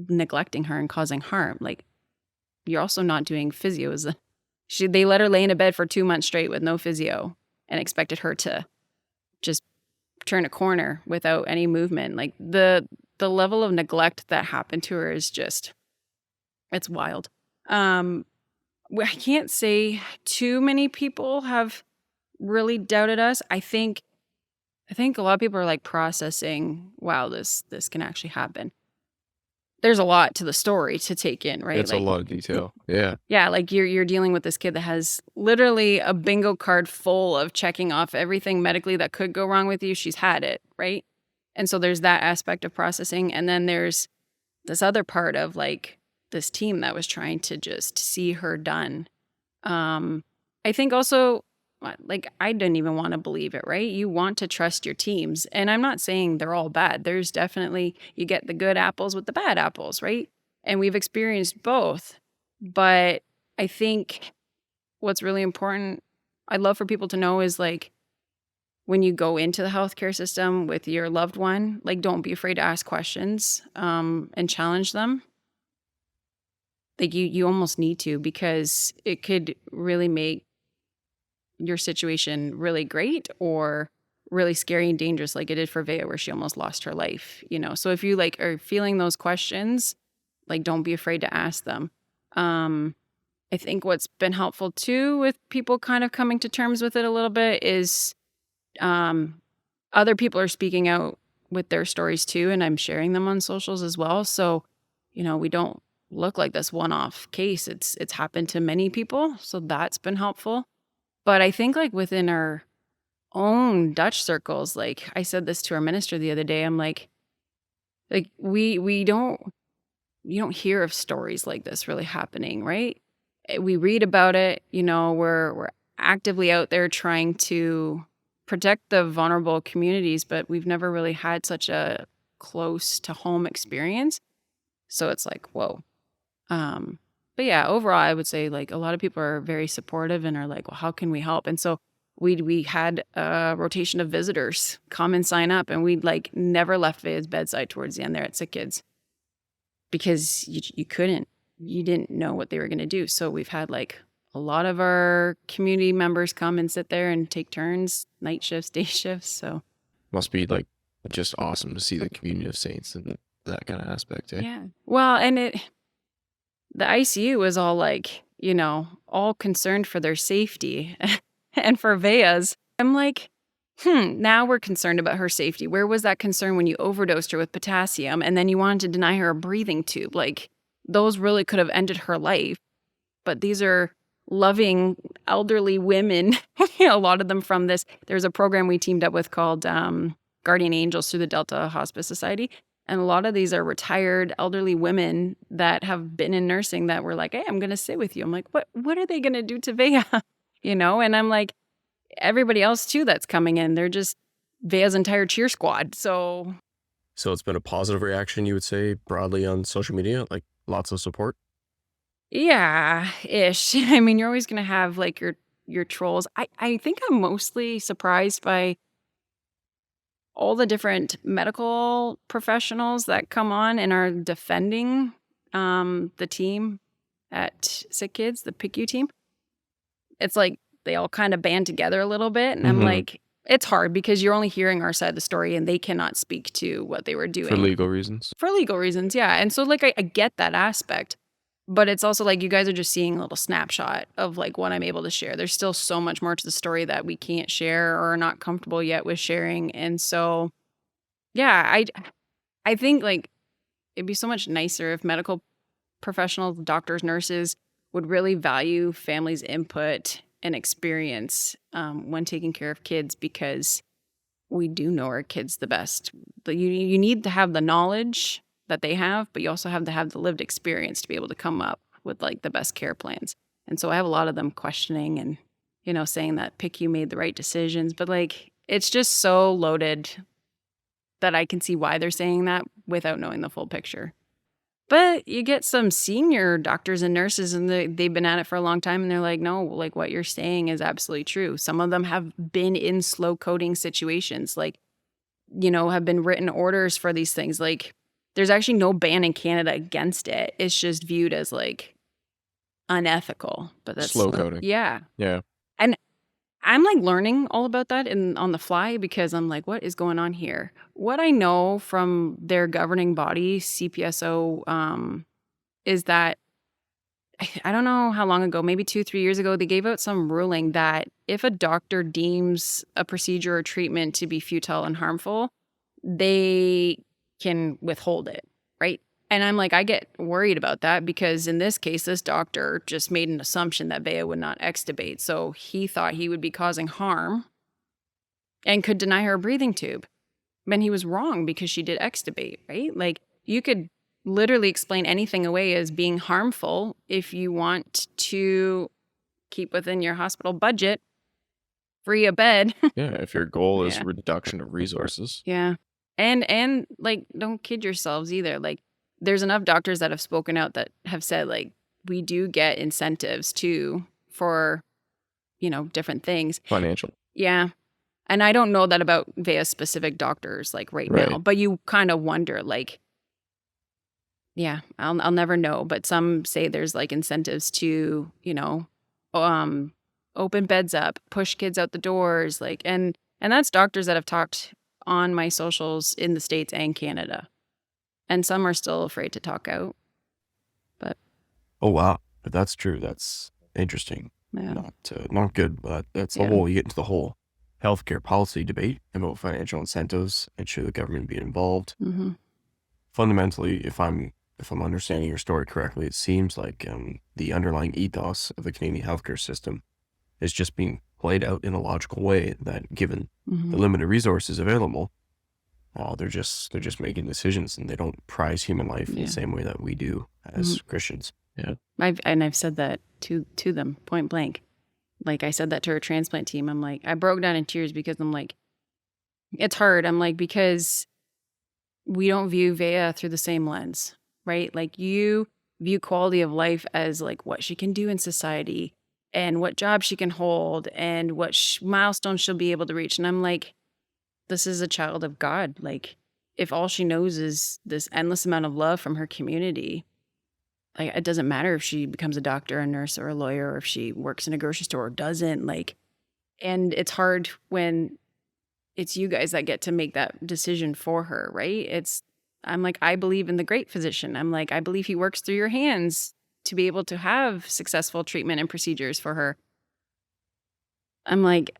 [SPEAKER 3] neglecting her and causing harm. Like, you're also not doing physio. They let her lay in a bed for 2 months straight with no physio and expected her to just turn a corner without any movement. Like the level of neglect that happened to her is just, it's wild. I can't say too many people have really doubted us. I think a lot of people are like processing, wow, this can actually happen. There's a lot to the story to take in, right?
[SPEAKER 1] It's a
[SPEAKER 3] Like,
[SPEAKER 1] lot of detail. Yeah.
[SPEAKER 3] yeah, like you're dealing with this kid that has literally a bingo card full of checking off everything medically that could go wrong with you. She's had it, right? And so there's that aspect of processing. And then there's this other part of like this team that was trying to just see her done. I think also, like, I didn't even want to believe it, right? You want to trust your teams. And I'm not saying they're all bad. There's definitely, you get the good apples with the bad apples, right? And we've experienced both. But I think what's really important, I'd love for people to know is like, when you go into the healthcare system with your loved one, like, don't be afraid to ask questions and challenge them. Like, you almost need to, because it could really make your situation really great or really scary and dangerous, like it did for Veya, where she almost lost her life, So if you like are feeling those questions, like, don't be afraid to ask them. I think what's been helpful too with people kind of coming to terms with it a little bit is other people are speaking out with their stories too, and I'm sharing them on socials as well. So, we don't look like this one-off case. It's happened to many people, so that's been helpful. But I think like within our own Dutch circles, like I said this to our minister the other day, I'm like we don't, you don't hear of stories like this really happening, right? We read about it, we're actively out there trying to protect the vulnerable communities, but we've never really had such a close to home experience. So it's like, whoa. But yeah, overall, I would say like a lot of people are very supportive and are like, well, how can we help? And so we had a rotation of visitors come and sign up, and we'd like never left Veya's bedside towards the end there at SickKids, because you didn't know what they were going to do. So we've had like a lot of our community members come and sit there and take turns, night shifts, day shifts. So
[SPEAKER 1] Must be like just awesome to see the community of saints and that kind of aspect. Eh?
[SPEAKER 3] yeah. Well, and the ICU was all like, all concerned for their safety. And for Veya's, I'm like, now we're concerned about her safety. Where was that concern when you overdosed her with potassium and then you wanted to deny her a breathing tube? Like, those really could have ended her life. But these are loving elderly women, a lot of them from this. There's a program we teamed up with called Guardian Angels through the Delta Hospice Society. And a lot of these are retired elderly women that have been in nursing that were like, hey, I'm going to sit with you. I'm like, what are they going to do to Veya? And I'm like, everybody else too that's coming in, they're just Veya's entire cheer squad. So
[SPEAKER 4] it's been a positive reaction, you would say, broadly on social media, like lots of support.
[SPEAKER 3] yeah, ish. I mean, you're always going to have like your trolls. I think I'm mostly surprised by all the different medical professionals that come on and are defending the team at SickKids, the PICU team. It's like they all kind of band together a little bit. And I'm
[SPEAKER 1] Mhm.
[SPEAKER 3] like, it's hard because you're only hearing our side of the story and they cannot speak to what they were doing.
[SPEAKER 1] For legal reasons.
[SPEAKER 3] For legal reasons, yeah. And so, like, I get that aspect. But it's also like you guys are just seeing a little snapshot of like what I'm able to share. There's still so much more to the story that we can't share or are not comfortable yet with sharing. And so, yeah, I think like it'd be so much nicer if medical professionals, doctors, nurses would really value families' input and experience when taking care of kids, because we do know our kids the best. You need to have the knowledge that they have, but you also have to have the lived experience to be able to come up with like the best care plans. And so I have a lot of them questioning and, saying that PICU made the right decisions, but like it's just so loaded that I can see why they're saying that without knowing the full picture. But you get some senior doctors and nurses and they've been at it for a long time and they're like, no, like what you're saying is absolutely true. Some of them have been in slow coding situations, like, have been written orders for these things. Like there's actually no ban in Canada against it. It's just viewed as like unethical. But that's
[SPEAKER 1] Slow coding.
[SPEAKER 3] Yeah.
[SPEAKER 1] Yeah.
[SPEAKER 3] And I'm like learning all about that on the fly because I'm like, what is going on here? What I know from their governing body, CPSO, is that I don't know how long ago, maybe 2-3 years ago, they gave out some ruling that if a doctor deems a procedure or treatment to be futile and harmful, they can withhold it, right? And I'm like, I get worried about that because in this case, this doctor just made an assumption that Veya would not extubate. So he thought he would be causing harm and could deny her a breathing tube. And he was wrong because she did extubate, right? Like you could literally explain anything away as being harmful if you want to keep within your hospital budget, free a bed.
[SPEAKER 1] Yeah. If your goal is
[SPEAKER 3] Yeah.
[SPEAKER 1] reduction of resources.
[SPEAKER 3] Yeah. And like, don't kid yourselves either. Like, there's enough doctors that have spoken out that have said, like, we do get incentives too for, different things.
[SPEAKER 1] Financial.
[SPEAKER 3] Yeah. And I don't know that about Veya specific doctors, like right now,
[SPEAKER 1] Right.
[SPEAKER 3] but you kind of wonder, like, yeah, I'll never know. But some say there's like incentives to, open beds up, push kids out the doors, like, and that's doctors that have talked on my socials in the States and Canada. And some are still afraid to talk out. But
[SPEAKER 4] Oh, wow. But that's true. That's interesting.
[SPEAKER 3] yeah.
[SPEAKER 4] Not good, but that's the
[SPEAKER 3] Yeah.
[SPEAKER 4] whole, you get into the whole healthcare policy debate about financial incentives and should the government be involved.
[SPEAKER 3] Mm-hmm.
[SPEAKER 4] Fundamentally, if I'm understanding your story correctly, it seems like the underlying ethos of the Canadian healthcare system is just being played out in a logical way that given
[SPEAKER 3] Mm-hmm.
[SPEAKER 4] the limited resources available, they're just making decisions and they don't prize human life in
[SPEAKER 3] Yeah.
[SPEAKER 4] the same way that we do as Christians.
[SPEAKER 3] I've said that to them point blank. Like I said that to our transplant team. I'm like, I broke down in tears because I'm like, it's hard. I'm like, because we don't view Veya through the same lens, right? Like you view quality of life as like what she can do in society and what job she can hold and what milestones she'll be able to reach. And I'm like, this is a child of God. Like if all she knows is this endless amount of love from her community, like it doesn't matter if she becomes a doctor, a nurse, or a lawyer, or if she works in a grocery store or doesn't. Like, and it's hard when it's you guys that get to make that decision for her, right? I'm like, I believe in the great physician. I'm like, I believe he works through your hands to be able to have successful treatment and procedures for her. I'm like,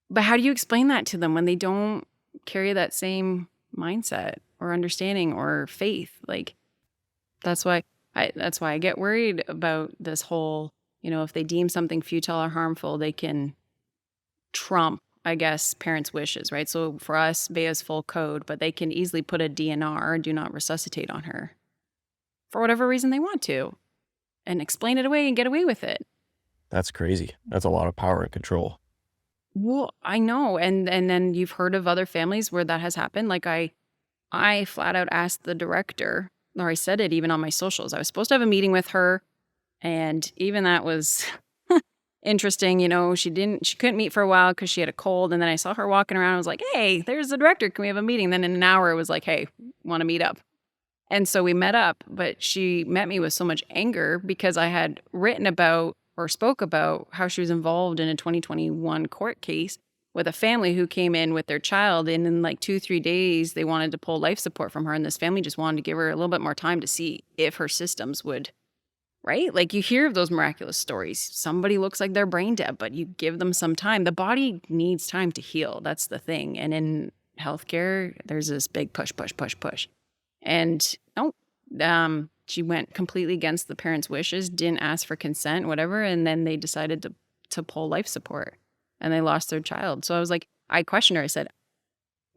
[SPEAKER 3] but how do you explain that to them when they don't carry that same mindset or understanding or faith? Like, that's why I get worried about this whole if they deem something futile or harmful, they can trump, I guess, parents' wishes, right? So for us, Veya's full code, but they can easily put a DNR, do not resuscitate, on her for whatever reason they want to and explain it away and get away with it.
[SPEAKER 4] That's crazy. That's a lot of power and control.
[SPEAKER 3] Well, I know. And then you've heard of other families where that has happened. Like I flat out asked the director, or I said it even on my socials. I was supposed to have a meeting with her, and even that was interesting. She couldn't meet for a while because she had a cold. And then I saw her walking around. I was like, hey, there's the director. Can we have a meeting? Then in an hour, it was like, hey, want to meet up? And so we met up, but she met me with so much anger because I had written about or spoke about how she was involved in a 2021 court case with a family who came in with their child. And in like 2-3 days, they wanted to pull life support from her. And this family just wanted to give her a little bit more time to see if her systems would, right? Like you hear of those miraculous stories. Somebody looks like they're brain dead, but you give them some time. The body needs time to heal. That's the thing. And in healthcare, there's this big push. And she went completely against the parents' wishes, didn't ask for consent, whatever. And then they decided to pull life support and they lost their child. So I questioned her. I said,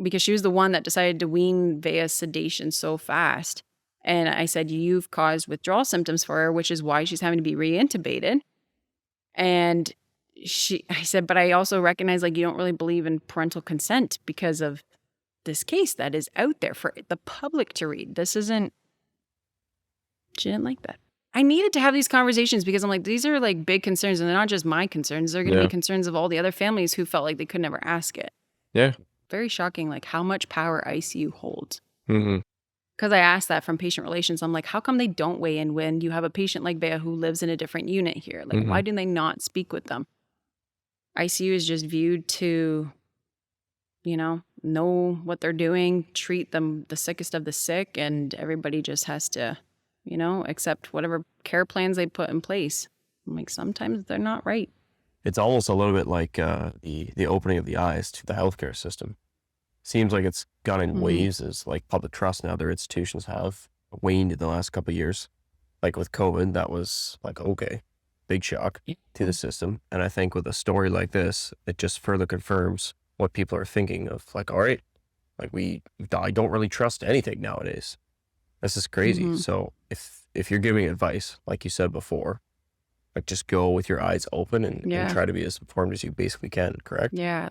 [SPEAKER 3] because she was the one that decided to wean Veya's sedation so fast. And I said, you've caused withdrawal symptoms for her, which is why she's having to be reintubated. And I said, but I also recognize you don't really believe in parental consent because of this case that is out there for the public to read. She didn't like that. I needed to have these conversations because I'm like, these are big concerns, and they're not just my concerns. They're going to be concerns of all the other families who felt like they could never ask it.
[SPEAKER 1] Yeah.
[SPEAKER 3] Very shocking, how much power ICU holds.
[SPEAKER 1] Mm-hmm.
[SPEAKER 3] Because I asked that from patient relations. I'm like, how come they don't weigh in when you have a patient like Veya who lives in a different unit here? Why do they not speak with them? ICU is just viewed to, know what they're doing, treat them the sickest of the sick, and everybody just has to, accept whatever care plans they put in place. I'm like, sometimes they're not right.
[SPEAKER 4] It's almost a little bit like the opening of the eyes to the healthcare system. Seems like it's gone in waves as public trust and other institutions have waned in the last couple of years. With COVID, that was okay, big shock to the system. And I think with a story like this, it just further confirms what people are thinking of all right, I don't really trust anything nowadays. This is crazy. So if you're giving advice, like you said before, just go with your eyes open and try to be as informed as you basically can, correct?
[SPEAKER 3] Yeah.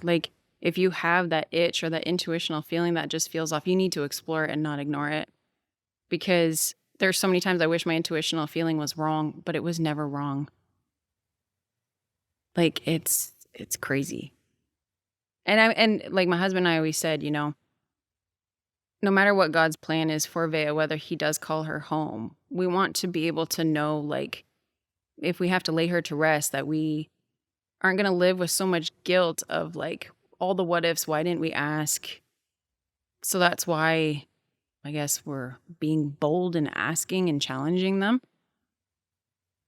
[SPEAKER 3] If you have that itch or that intuitional feeling that just feels off, you need to explore it and not ignore it. Because there's so many times I wish my intuitional feeling was wrong, but it was never wrong. It's crazy. And my husband and I always said, no matter what God's plan is for Veya, whether he does call her home, we want to be able to know, if we have to lay her to rest, that we aren't going to live with so much guilt of all the what ifs. Why didn't we ask? So that's why I guess we're being bold and asking and challenging them.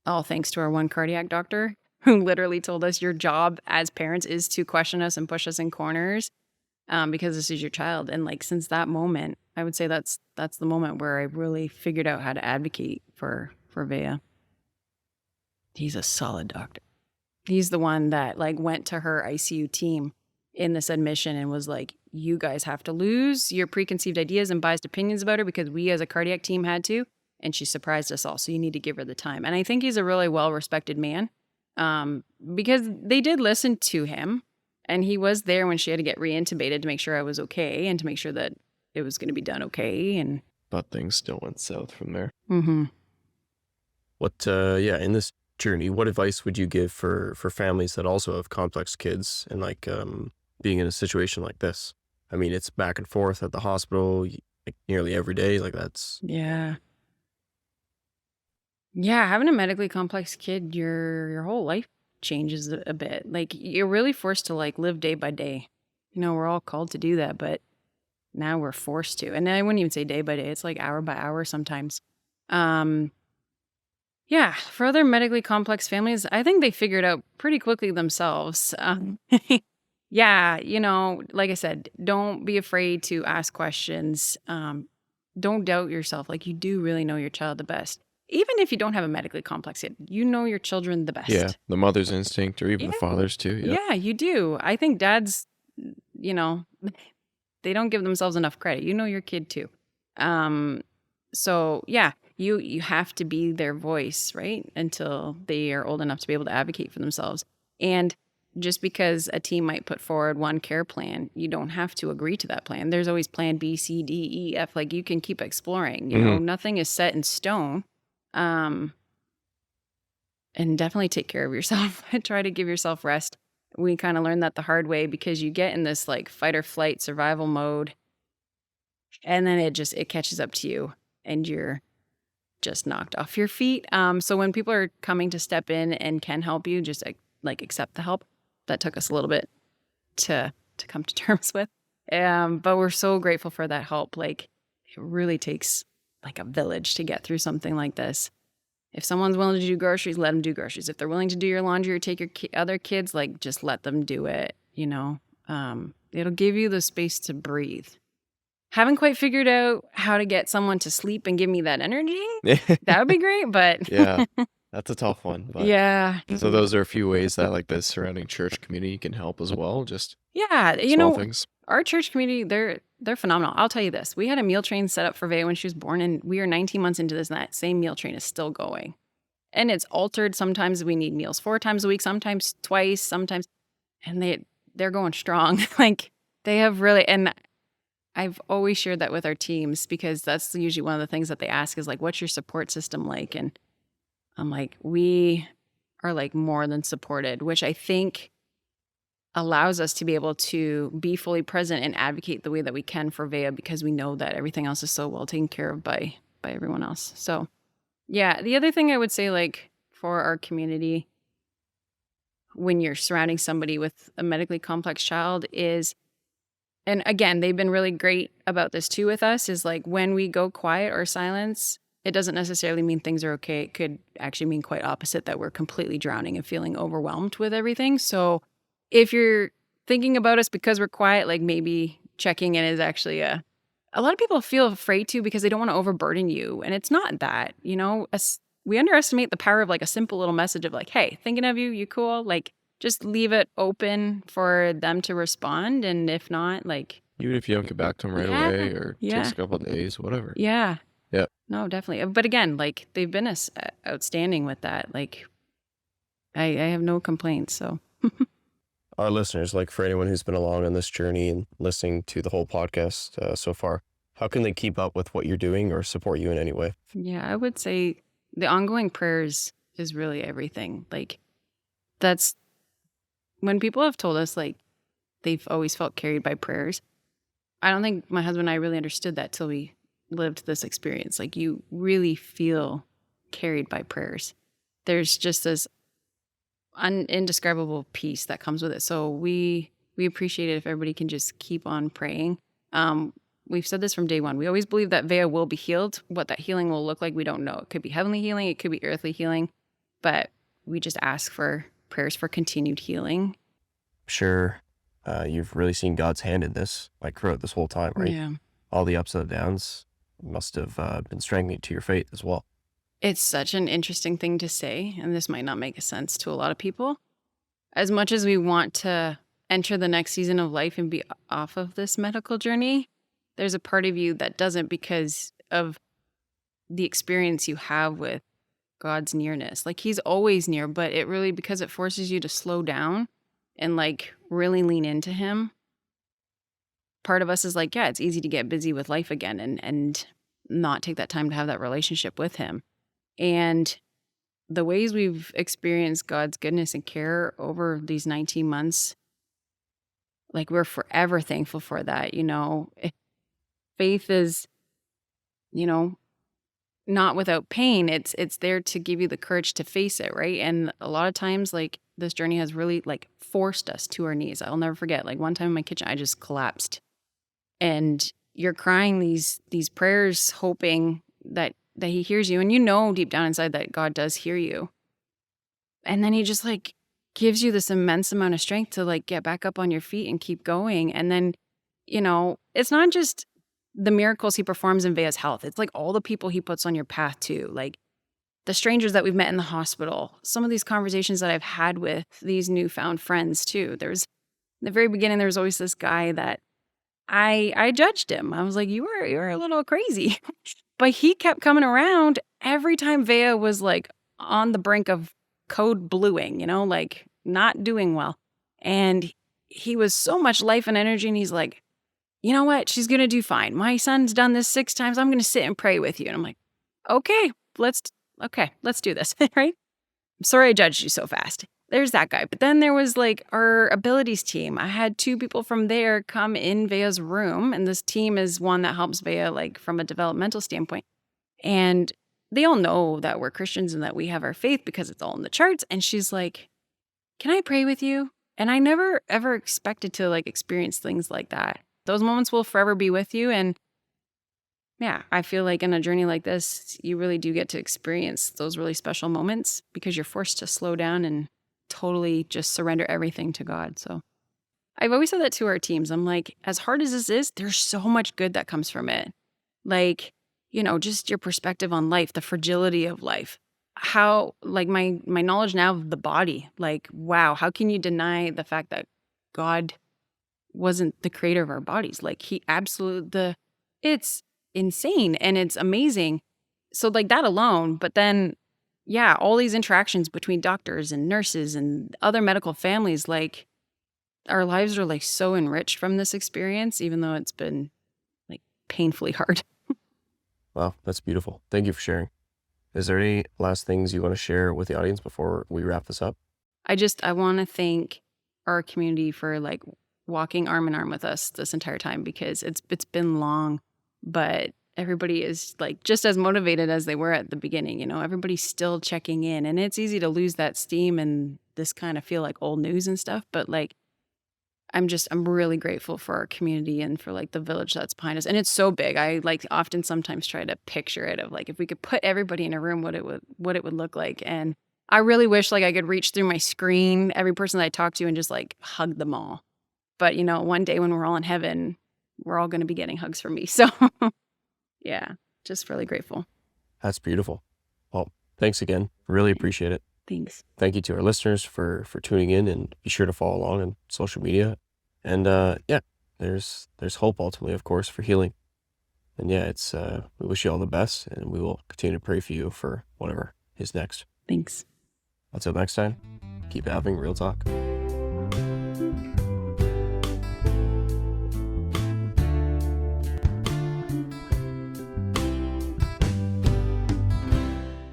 [SPEAKER 3] All thanks to our one cardiac doctor who literally told us your job as parents is to question us and push us in corners because this is your child. And since that moment, I would say that's the moment where I really figured out how to advocate for Veya. He's a solid doctor. He's the one that went to her ICU team in this admission and was like, you guys have to lose your preconceived ideas and biased opinions about her because we as a cardiac team had to. And she surprised us all. So you need to give her the time. And I think he's a really well-respected man because they did listen to him. And he was there when she had to get reintubated to make sure I was okay and to make sure that it was going to be done okay.
[SPEAKER 1] But things still went south from there.
[SPEAKER 4] What, in this journey, what advice would you give for families that also have complex kids and being in a situation like this? I mean, it's back and forth at the hospital nearly every day. That's...
[SPEAKER 3] Yeah, having a medically complex kid, your whole life changes a bit. You're really forced to live day by day. We're all called to do that, but now we're forced to. And I wouldn't even say day by day. It's hour by hour sometimes. Yeah, for other medically complex families, I think they figured out pretty quickly themselves. Yeah, like I said, don't be afraid to ask questions. Don't doubt yourself. You do really know your child the best. even if you don't have a medically complex kid, you know your children the best.
[SPEAKER 1] Yeah, the mother's instinct, or even the
[SPEAKER 3] Yeah.
[SPEAKER 1] father's too. Yep.
[SPEAKER 3] Yeah, you do. I think dads, you know, they don't give themselves enough credit. You know your kid too. So yeah, you have to be their voice, right? Until they are old enough to be able to advocate for themselves. And just because a team might put forward one care plan, you don't have to agree to that plan. There's always plan B, C, D, E, F. Like you can keep exploring, you know, nothing is set in stone. And definitely take care of yourself. Try to give yourself rest. We kind of learned that the hard way because you get in this like fight or flight survival mode, and then it catches up to you and you're just knocked off your feet. So when people are coming to step in and can help you, just like accept the help. That took us a little bit to come to terms with. But we're so grateful for that help. Like it really takes like a village to get through something like this. If someone's willing to do groceries, let them do groceries. If they're willing to do your laundry or take your other kids, like just let them do it, you know. It'll give you the space to breathe. Haven't quite figured out how to get someone to sleep and give me that energy. That would be great, but
[SPEAKER 1] Yeah, that's a tough one. But
[SPEAKER 3] yeah.
[SPEAKER 1] so those are a few ways that like the surrounding church community can help as well. Just
[SPEAKER 3] Yeah, you
[SPEAKER 1] small
[SPEAKER 3] know,
[SPEAKER 1] things.
[SPEAKER 3] our church community, they're phenomenal. I'll tell you this. We had a meal train set up for Veya when she was born, and we are 19 months into this, and that same meal train is still going. And it's altered. Sometimes we need meals 4 times a week, sometimes twice, sometimes, and they're going strong. Like they have really, and I've always shared that with our teams because that's usually one of the things that they ask is like, what's your support system like? And I'm like, we are like more than supported, which I think allows us to be able to be fully present and advocate the way that we can for Veya because we know that everything else is so well taken care of by everyone else. So yeah, the other thing I would say like for our community when you're surrounding somebody with a medically complex child is, and again, they've been really great about this too with us, is like when we go quiet or silence, it doesn't necessarily mean things are okay. It could actually mean quite opposite, that we're completely drowning and feeling overwhelmed with everything. So if you're thinking about us because we're quiet, like maybe checking in is actually a lot of people feel afraid to because they don't want to overburden you. And it's not that, you know, we underestimate the power of like a simple little message of like, hey, thinking of you, you cool? Like just leave it open for them to respond. And if not, like,
[SPEAKER 1] Even if you don't get back to them right
[SPEAKER 3] Yeah,
[SPEAKER 1] away or
[SPEAKER 3] yeah.
[SPEAKER 1] takes a couple of days, whatever.
[SPEAKER 3] yeah.
[SPEAKER 1] Yep.
[SPEAKER 3] No, definitely. But again, like they've been outstanding with that. Like I have no complaints. So
[SPEAKER 4] Our listeners, like for anyone who's been along on this journey and listening to the whole podcast so far, how can they keep up with what you're doing or support you in any way?
[SPEAKER 3] yeah, I would say the ongoing prayers is really everything. Like that's when people have told us like they've always felt carried by prayers. I don't think my husband and I really understood that till we lived this experience. Like you really feel carried by prayers. There's just this indescribable peace that comes with it. So we appreciate it if everybody can just keep on praying. We've said this from day one. We always believe that Veya will be healed. What that healing will look like, we don't know. It could be heavenly healing. It could be earthly healing. But we just ask for prayers for continued healing.
[SPEAKER 4] Sure, you've really seen God's hand in this, like throughout this whole time, right?
[SPEAKER 3] Yeah.
[SPEAKER 4] All the ups and downs must have been strengthening to your faith as well.
[SPEAKER 3] It's such an interesting thing to say, and this might not make sense to a lot of people. As much as we want to enter the next season of life and be off of this medical journey, there's a part of you that doesn't because of the experience you have with God's nearness. Like he's always near, but it really, because it forces you to slow down and like really lean into him. Part of us is like, yeah, it's easy to get busy with life again and not take that time to have that relationship with him. And the ways we've experienced God's goodness and care over these 19 months, like we're forever thankful for that. You know, faith is, you know, not without pain. It's there to give you the courage to face it, right? And a lot of times, like this journey has really like forced us to our knees. I'll never forget. Like one time in my kitchen, I just collapsed, and you're crying these prayers, hoping that he hears you, and you know deep down inside that God does hear you. And then he just like gives you this immense amount of strength to like get back up on your feet and keep going. And then, you know, it's not just the miracles he performs in Veya's health. It's like all the people he puts on your path too. Like the strangers that we've met in the hospital, some of these conversations that I've had with these newfound friends too. There's in the very beginning, there was always this guy that I judged him. I was like, you were a little crazy. But he kept coming around every time Veya was like on the brink of code bluing, like not doing well. And he was so much life and energy. And he's like, you know what? She's going to do fine. My son's done this 6 times. I'm going to sit and pray with you. And I'm like, okay, let's do this. Right? I'm sorry I judged you so fast. There's that guy. But then there was like our abilities team. I had 2 people from there come in Veya's room. And this team is one that helps Veya like from a developmental standpoint. And they all know that we're Christians and that we have our faith because it's all in the charts. And she's like, can I pray with you? And I never ever expected to like experience things like that. Those moments will forever be with you. And yeah, I feel like in a journey like this, you really do get to experience those really special moments because you're forced to slow down and totally just surrender everything to God. So I've always said that to our teams. I'm like, as hard as this is, there's so much good that comes from it. Like, just your perspective on life, the fragility of life, how like my knowledge now of the body, like, wow, how can you deny the fact that God wasn't the creator of our bodies? Like he absolutely, it's insane and it's amazing. So like that alone, but then yeah, all these interactions between doctors and nurses and other medical families, like our lives are like so enriched from this experience, even though it's been like painfully hard.
[SPEAKER 4] Wow, that's beautiful. Thank you for sharing. Is there any last things you want to share with the audience before we wrap this up?
[SPEAKER 3] I want to thank our community for like walking arm in arm with us this entire time because it's been long, but everybody is like just as motivated as they were at the beginning. Everybody's still checking in, and it's easy to lose that steam and this kind of feel like old news and stuff. But like, I'm really grateful for our community and for like the village that's behind us. And it's so big. I like often sometimes try to picture it of like, if we could put everybody in a room, what it would look like. And I really wish like I could reach through my screen, every person that I talk to and just like hug them all. But one day when we're all in heaven, we're all going to be getting hugs from me. So yeah, just really grateful.
[SPEAKER 4] That's beautiful. Well, thanks again. Really appreciate it.
[SPEAKER 3] Thanks.
[SPEAKER 4] Thank you to our listeners for tuning in, and be sure to follow along on social media. And yeah, there's hope ultimately, of course, for healing. And yeah, it's we wish you all the best, and we will continue to pray for you for whatever is next.
[SPEAKER 3] Thanks.
[SPEAKER 4] Until next time, keep having real talk.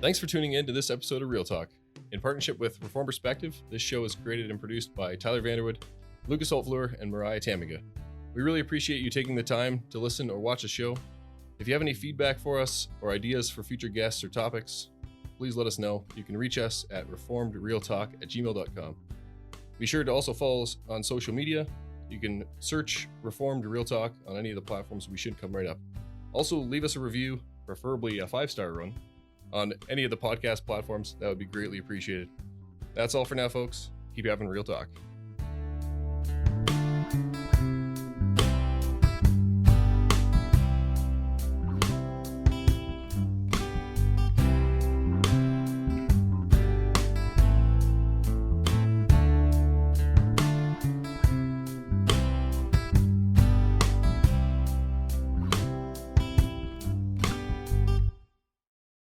[SPEAKER 5] Thanks for tuning in to this episode of Real Talk. In partnership with Reform Perspective, this show is created and produced by Tyler Vanderwood, Lucas Holtfleur, and Mariah Tamiga. We really appreciate you taking the time to listen or watch the show. If you have any feedback for us or ideas for future guests or topics, please let us know. You can reach us at reformedrealtalk@gmail.com. Be sure to also follow us on social media. You can search Reformed Real Talk on any of the platforms. We should come right up. Also, leave us a review, preferably a 5-star one, on any of the podcast platforms. That would be greatly appreciated. That's all for now, folks. Keep having real talk.